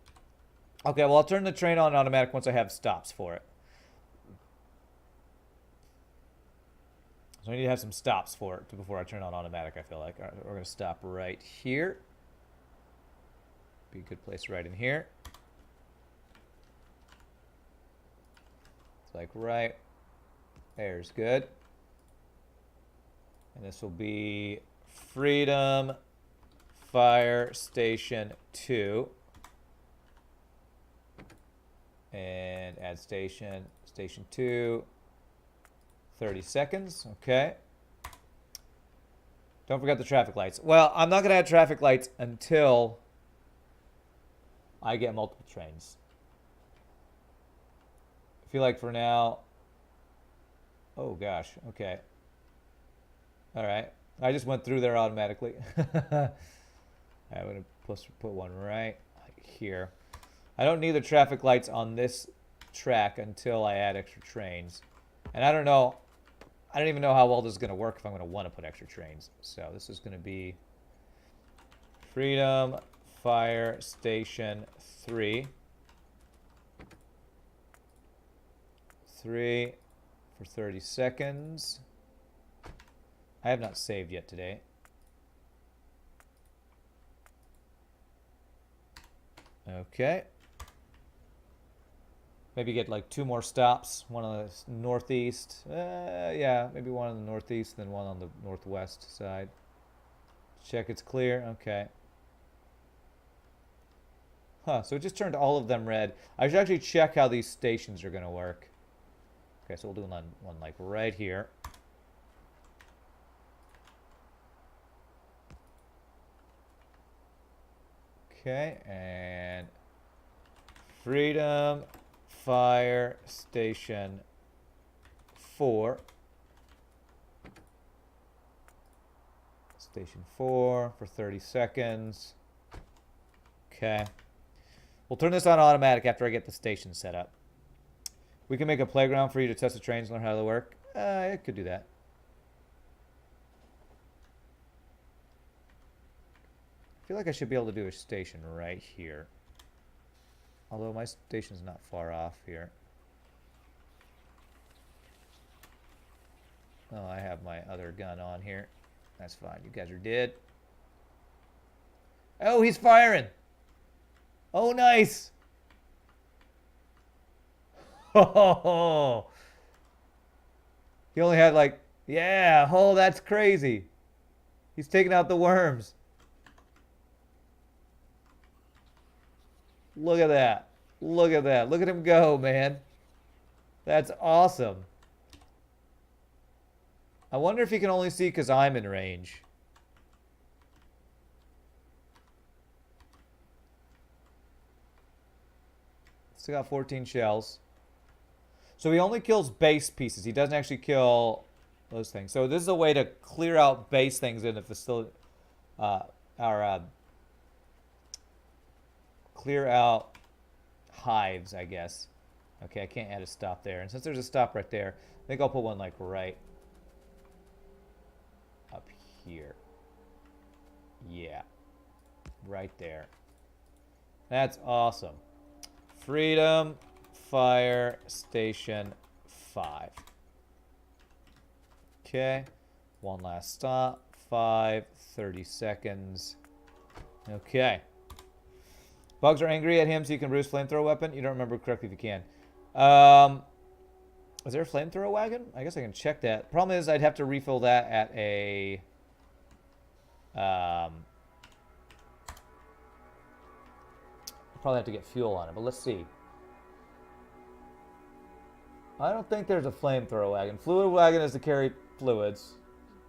Okay, well I'll turn the train on automatic once I have stops for it. So I need to have some stops for it before I turn on automatic, I feel like. All right, we're going to stop right here. Be a good place right in here. It's like right there's good. And this will be Freedom Fire Station 2. And add station, station 2. 30 seconds, okay. Don't forget the traffic lights. Well, I'm not going to add traffic lights until I get multiple trains. I feel like for now... Oh, gosh, okay. All right. I just went through there automatically. I'm going to put one right here. I don't need the traffic lights on this track until I add extra trains. And I don't know... I don't even know how well this is going to work if I'm going to want to put extra trains. So this is going to be Freedom Fire Station 3. for 30 seconds. I have not saved yet today. Okay. Maybe get like 2 more stops. One on the northeast. Yeah, maybe one on the northeast, then one on the northwest side. Check it's clear. Okay. Huh, so it just turned all of them red. I should actually check how these stations are going to work. Okay, so we'll do one like right here. Okay, and Freedom Fire Station 4. Station 4 for 30 seconds. Okay. We'll turn this on automatic after I get the station set up. We can make a playground for you to test the trains and learn how they work. I could do that. I feel like I should be able to do a station right here. Although my station's not far off here. Oh, I have my other gun on here. That's fine. You guys are dead. Oh, he's firing. Oh, nice. Oh, he only had like, yeah. Oh, that's crazy. He's taking out the worms. Look at that. Look at that. Look at him go, man. That's awesome. I wonder if he can only see because I'm in range. Still got 14 shells. So he only kills base pieces. He doesn't actually kill those things. So this is a way to clear out base things in the facility. Clear out hives, I guess. Okay, I can't add a stop there. And since there's a stop right there, I think I'll put one like right up here. Yeah. Right there. That's awesome. Freedom Fire Station 5. Okay. One last stop. 30 seconds. Okay. Bugs are angry at him, so you can ruse flamethrower weapon. You don't remember correctly if you can. Is there a flamethrower wagon? I guess I can check that. Problem is I'd have to refill that at a... probably have to get fuel on it, but let's see. I don't think there's a flamethrower wagon. Fluid wagon is to carry fluids.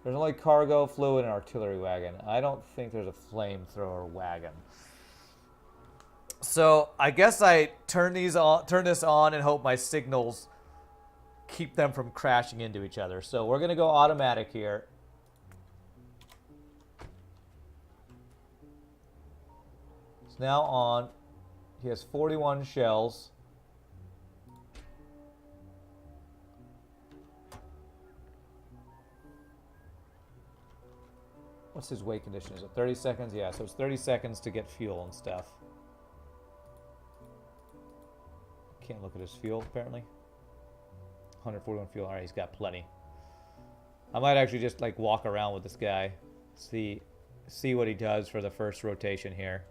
There's only cargo, fluid, and artillery wagon. I don't think there's a flamethrower wagon. So I guess I turn this on and hope my signals keep them from crashing into each other. So we're gonna go automatic here. It's now on. He has 41 shells. What's his wait condition? Is it 30 seconds? Yeah, so it's 30 seconds to get fuel and stuff. Can't look at his fuel, apparently. 141 fuel. Alright, he's got plenty. I might actually just, like, walk around with this guy. See what he does for the first rotation here.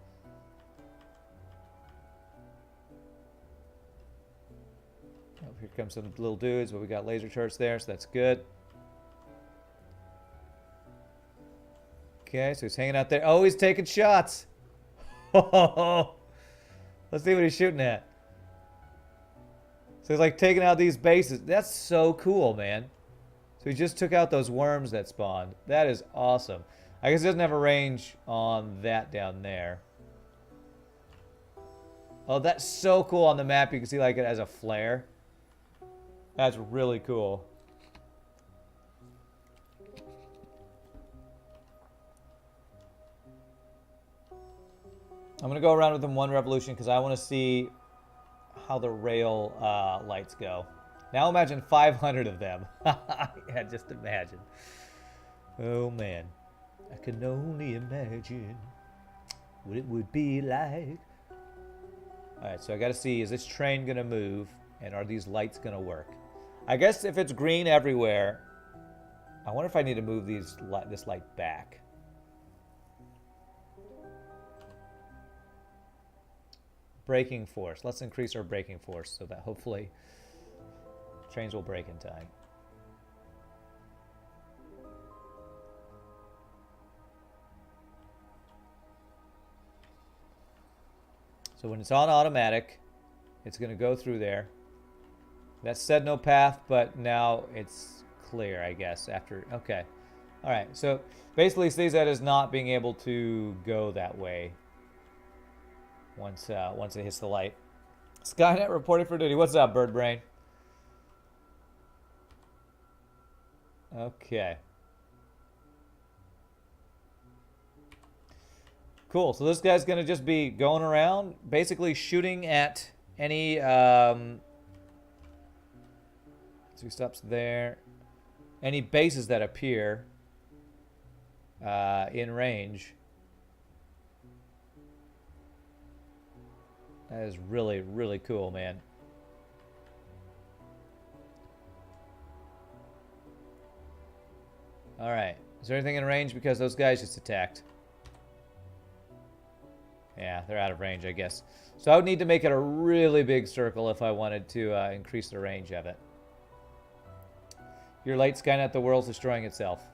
Oh, here comes some little dudes, but we got laser charts there, so that's good. Okay, so he's hanging out there. Oh, he's taking shots. Let's see what he's shooting at. So he's like taking out these bases. That's so cool, man. So he just took out those worms that spawned. That is awesome. I guess he doesn't have a range on that down there. Oh, that's so cool on the map. You can see like it as a flare. That's really cool. I'm going to go around with him one revolution because I want to see how the rail lights go. Now imagine 500 of them. Yeah, just imagine. Oh, man. I can only imagine what it would be like. Alright, so I got to see, is this train going to move? And are these lights going to work? I guess if it's green everywhere, I wonder if I need to move this light back. Braking force. Let's increase our braking force so that hopefully trains will brake in time. So when it's on automatic, it's going to go through there. That said no path, but now it's clear, I guess, after... Okay. All right. So basically sees that as not being able to go that way once it hits the light. Skynet reporting for duty. What's up, Bird Brain? Okay. Cool. So this guy's going to just be going around, basically shooting at any... so he stops there. Any bases that appear in range. That is really, really cool, man. All right. Is there anything in range? Because those guys just attacked. Yeah, they're out of range, I guess. So I would need to make it a really big circle if I wanted to increase the range of it. Your late, Skynet, the world's destroying itself.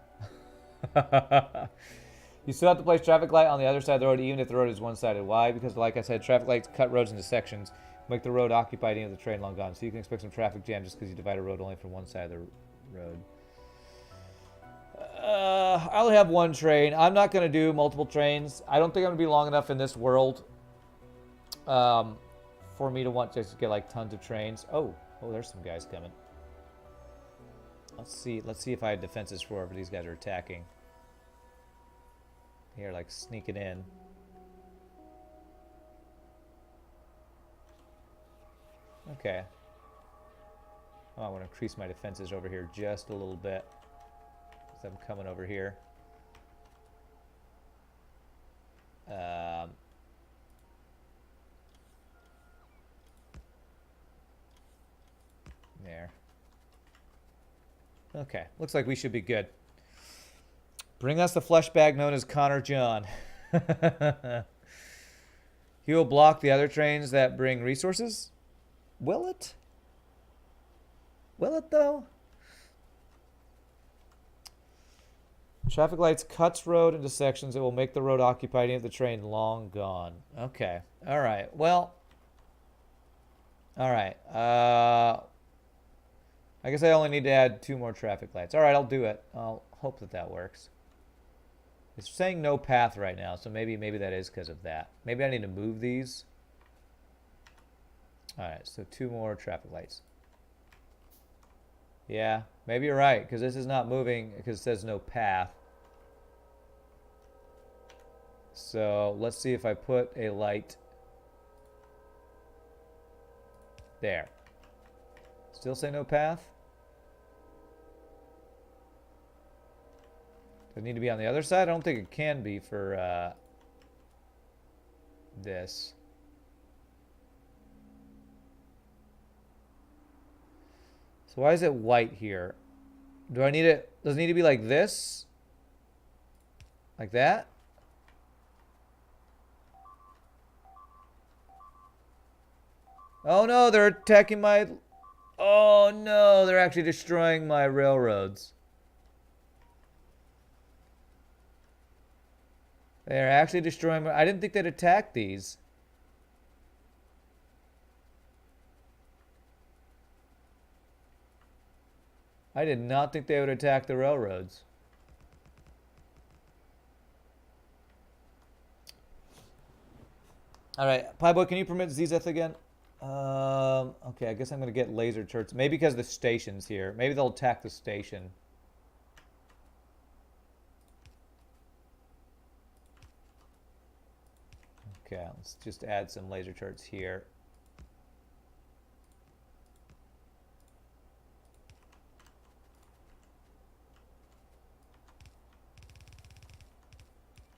You still have to place traffic light on the other side of the road, even if the road is one-sided. Why? Because, like I said, traffic lights cut roads into sections, make the road occupied even if the train long gone. So you can expect some traffic jam just because you divide a road only from one side of the road. I only have one train. I'm not going to do multiple trains. I don't think I'm going to be long enough in this world for me to want to just get like tons of trains. Oh, there's some guys coming. Let's see if I have defenses for wherever these guys are attacking. Here, like sneaking in. Okay. Oh, I want to increase my defenses over here just a little bit. Because I'm coming over here. There. Okay, looks like we should be good. Bring us the flesh bag known as Connor John. He will block the other trains that bring resources? Will it? Will it, though? Traffic lights cuts road into sections. It will make the road occupied even if the train long gone. Okay. All right. Well. All right. I guess I only need to add 2 more traffic lights. All right, I'll do it. I'll hope that works. It's saying no path right now, so maybe that is because of that. Maybe I need to move these. All right, so 2 more traffic lights. Yeah, maybe you're right, because this is not moving because it says no path. So let's see if I put a light there. Still say no path? Does it need to be on the other side? I don't think it can be for this. So why is it white here? Do I need it? Does it need to be like this? Like that? Oh no, they're attacking my... Oh no, they're actually destroying my railroads. They're actually destroying my... I didn't think they'd attack these. I did not think they would attack the railroads. Alright, Pieboy, can you permit Zizeth again? Okay, I guess I'm going to get laser turrets. Maybe because the station's here. Maybe they'll attack the station. Okay, let's just add some laser turrets here.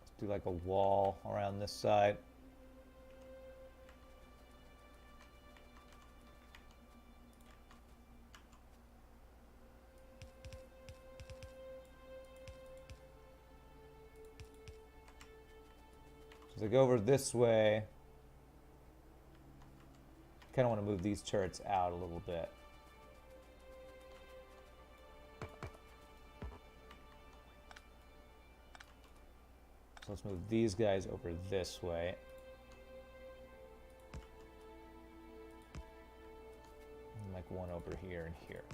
Let's do like a wall around this side. As I go over this way, I kind of want to move these turrets out a little bit. So let's move these guys over this way. And like one over here and here.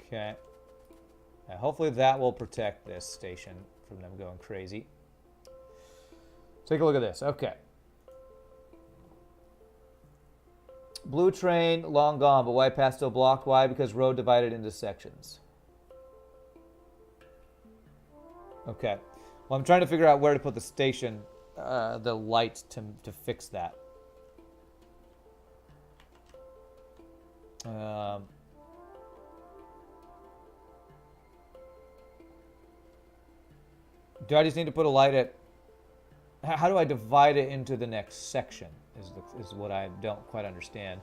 Okay. Now hopefully that will protect this station from them going crazy. Take a look at this. Okay. Blue train, long gone, but white path still blocked. Why? Because road divided into sections. Okay. Well, I'm trying to figure out where to put the station, the lights to fix that. Do I just need to put a light at... How do I divide it into the next section is what I don't quite understand.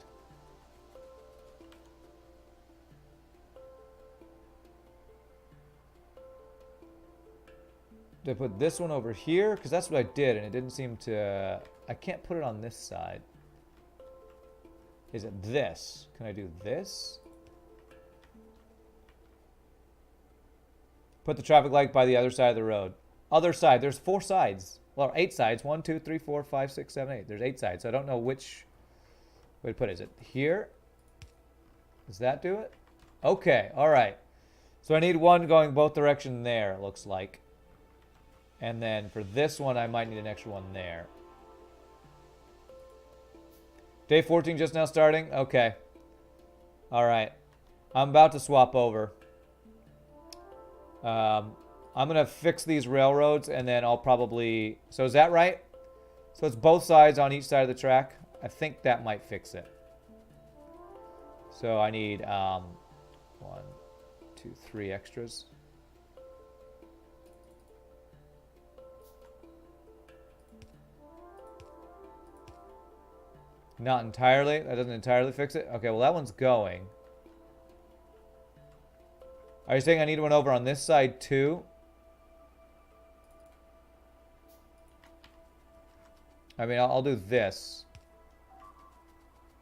Do I put this one over here? Because that's what I did, and it didn't seem to... I can't put it on this side. Is it this? Can I do this? Put the traffic light by the other side of the road. Other side. There's 4 sides. Well, 8 sides. 1, 2, 3, 4, 5, 6, 7, 8. There's 8 sides. So I don't know which way to put it. Is it here? Does that do it? Okay. All right. So I need one going both directions there, it looks like. And then for this one, I might need an extra one there. Day 14 just now starting? Okay. All right. I'm about to swap over. I'm going to fix these railroads, and then I'll probably... So is that right? So it's both sides on each side of the track? I think that might fix it. So I need 1, 2, 3 extras. Not entirely. That doesn't entirely fix it. Okay, well that one's going. Are you saying I need one over on this side too? I mean, I'll do this.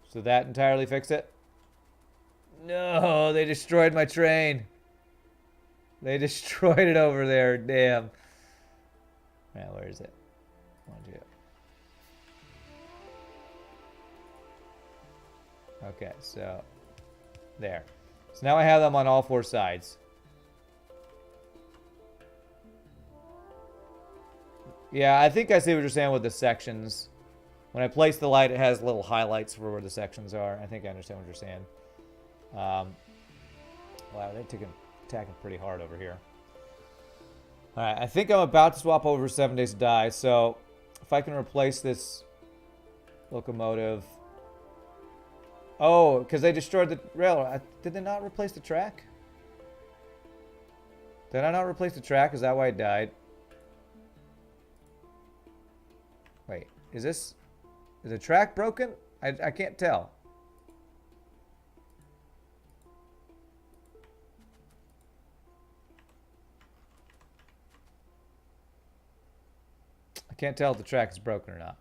So that entirely fix it? No, they destroyed my train. They destroyed it over there. Damn. Yeah, where is it? 1, 2. Okay, so there. So now I have them on all 4 sides. Yeah, I think I see what you're saying with the sections. When I place the light, it has little highlights for where the sections are. I think I understand what you're saying. Wow, they're attacking pretty hard over here. Alright, I think I'm about to swap over 7 Days to Die. So if I can replace this locomotive... Oh, because they destroyed the railroad. Did they not replace the track? Did I not replace the track? Is that why it died? Wait, is the track broken? I can't tell. I can't tell if the track is broken or not.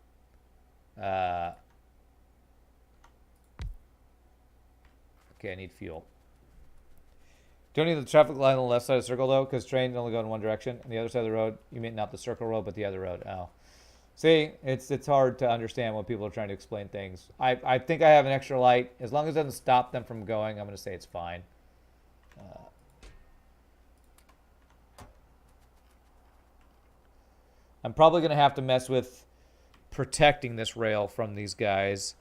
Okay, I need fuel. Don't need the traffic light on the left side of the circle, though, because trains only go in one direction. And the other side of the road, you mean not the circle road, but the other road. Oh. See, it's hard to understand when people are trying to explain things. I think I have an extra light. As long as it doesn't stop them from going, I'm going to say it's fine. I'm probably going to have to mess with protecting this rail from these guys.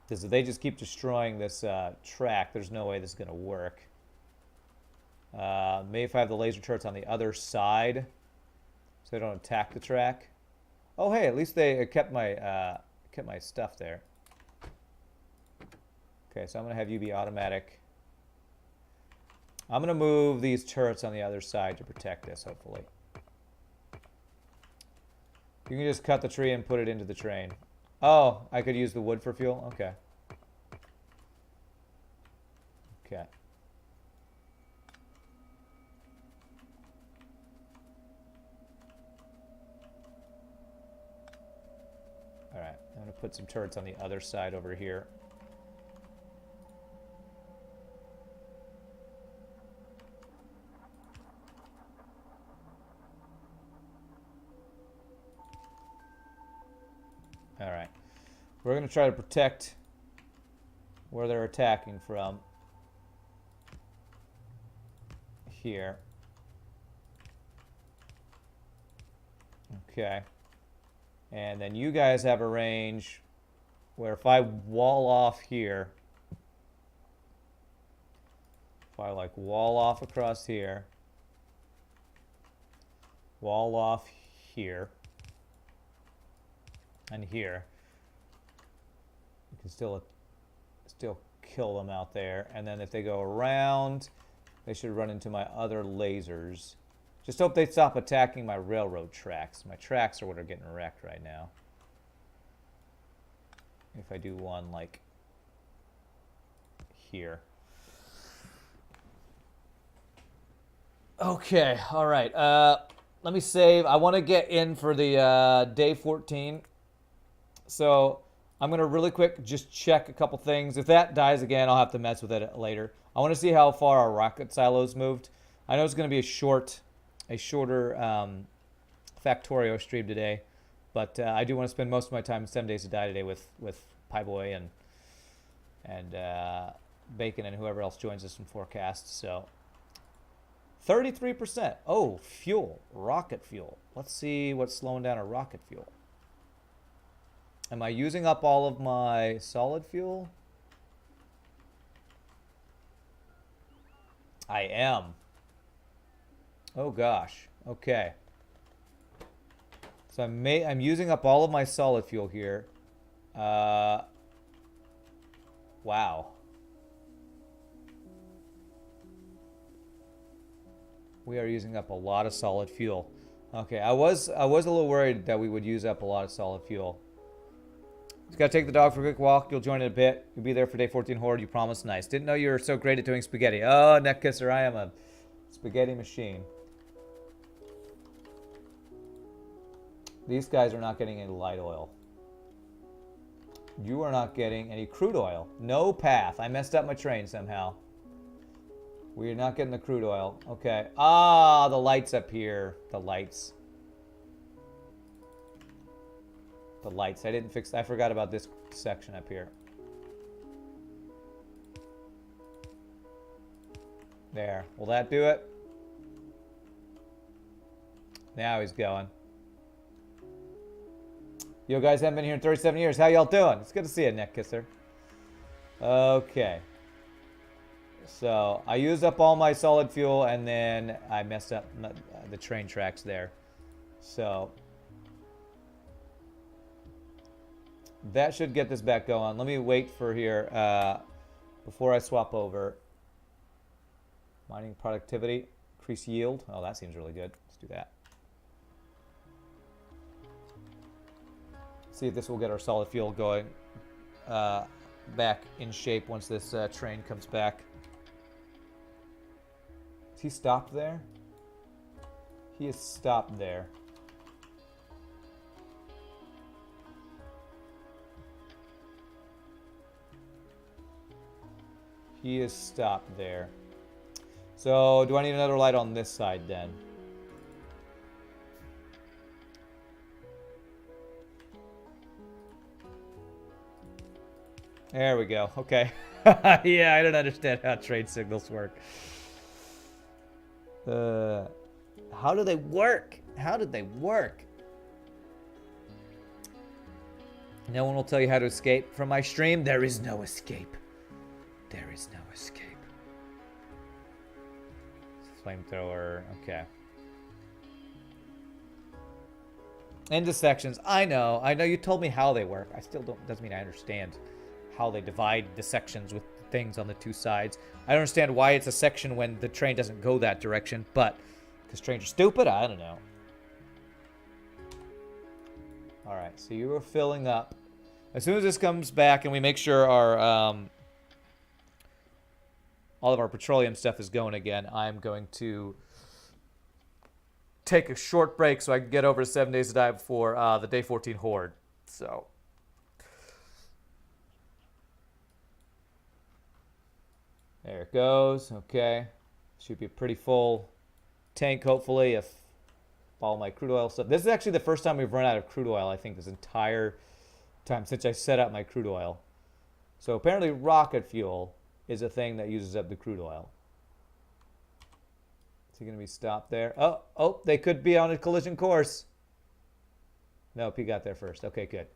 Because if they just keep destroying this track, there's no way this is going to work. Maybe if I have the laser turrets on the other side, so they don't attack the track. Oh, hey, at least they kept my stuff there. Okay, so I'm going to have you be automatic. I'm going to move these turrets on the other side to protect this, hopefully. You can just cut the tree and put it into the train. Oh, I could use the wood for fuel? Okay. Okay. put some turrets on the other side over here. All right. We're going to try to protect where they're attacking from. Here. Okay. And then you guys have a range where if I wall off here, if I like wall off across here, wall off here, and here, you can still kill them out there. And then if they go around, they should run into my other lasers. Just hope they stop attacking my railroad tracks. My tracks are what are getting wrecked right now. If I do one like here. Okay, all right. Let me save. I want to get in for the day 14. So I'm going to really quick just check a couple things. If that dies again, I'll have to mess with it later. I want to see how far our rocket silos moved. I know it's going to be a shorter Factorio stream today, but I do want to spend most of my time 7 Days to Die today with Pieboy and Bacon and whoever else joins us from Forecast. So 33%. Oh, fuel, rocket fuel. Let's see what's slowing down our rocket fuel. Am I using up all of my solid fuel? I am. Oh gosh. Okay. So I'm using up all of my solid fuel here. Wow. We are using up a lot of solid fuel. Okay, I was a little worried that we would use up a lot of solid fuel. Just gotta take the dog for a quick walk. You'll join in a bit. You'll be there for day 14 Horde. You promised. Nice. Didn't know you were so great at doing spaghetti. Oh, neck kisser, I am a spaghetti machine. These guys are not getting any light oil. You are not getting any crude oil. No path. I messed up my train somehow. We are not getting the crude oil. Okay. Ah, the lights up here. The lights. The lights. I didn't fix. I forgot about this section up here. There. Will that do it? Now he's going. You guys haven't been here in 37 years. How y'all doing? It's good to see you, neck kisser. Okay. So I used up all my solid fuel and then I messed up the train tracks there. So that should get this back going. Let me wait for here before I swap over. Mining productivity, increase yield. Oh, that seems really good. Let's do that. See if this will get our solid fuel going back in shape once this train comes back. Is he stopped there? He is stopped there. He is stopped there. So, do I need another light on this side then? There we go. Okay. Yeah, I don't understand how trade signals work. How do they work? How did they work? No one will tell you how to escape from my stream. There is no escape. There is no escape. Flamethrower. Okay. Into sections. I know. I know you told me how they work. I still don't. Doesn't mean I understand how they divide the sections with things on the two sides. I don't understand why it's a section when the train doesn't go that direction, but because trains are stupid? I don't know. Alright, so you are filling up. As soon as this comes back and we make sure our all of our petroleum stuff is going again, I'm going to take a short break so I can get over to 7 Days to Die before the Day 14 Horde. So it goes. Okay. Should be a pretty full tank, hopefully, if all my crude oil stuff. This is actually the first time we've run out of crude oil, I think, this entire time since I set up my crude oil. So apparently rocket fuel is a thing that uses up the crude oil. Is he going to be stopped there? Oh, they could be on a collision course. Nope, he got there first. Okay, good.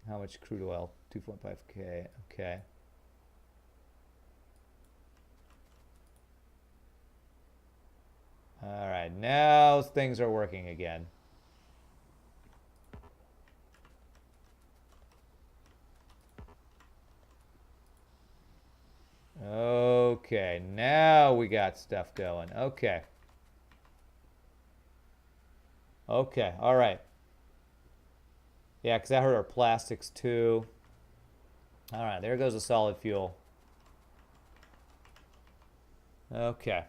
How much crude oil? 2.5K. Okay. All right, now things are working again. Okay, now we got stuff going. Okay. Okay, all right. Yeah, because that hurt our plastics too. All right, there goes the solid fuel. Okay.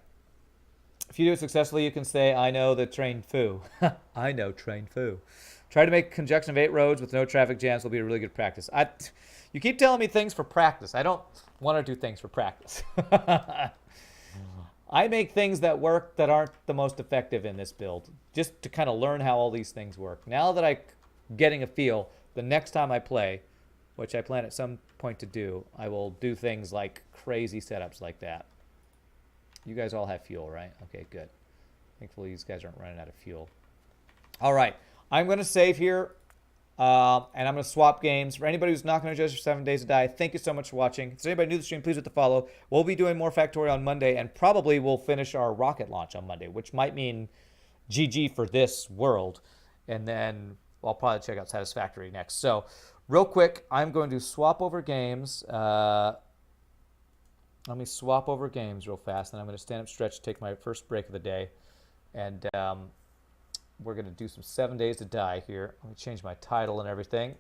If you do it successfully, you can say, I know the train foo. I know train foo. Try to make conjunction of 8 roads with no traffic jams will be a really good practice. You keep telling me things for practice. I don't want to do things for practice. I make things that work that aren't the most effective in this build, just to kind of learn how all these things work. Now that I'm getting a feel, the next time I play, which I plan at some point to do, I will do things like crazy setups like that. You guys all have fuel, right? Okay, good. Thankfully, these guys aren't running out of fuel. All right, I'm going to save here, and I'm going to swap games. For anybody who's not going to judge for 7 Days to Die, thank you so much for watching. If there's anybody new to the stream, please hit the follow. We'll be doing more Factorio on Monday, and probably we'll finish our rocket launch on Monday, which might mean GG for this world. And then I'll probably check out Satisfactory next. So real quick, I'm going to swap over games. Let me swap over games real fast, and I'm going to stand up, stretch, take my first break of the day, and we're going to do some 7 Days to Die here. Let me change my title and everything.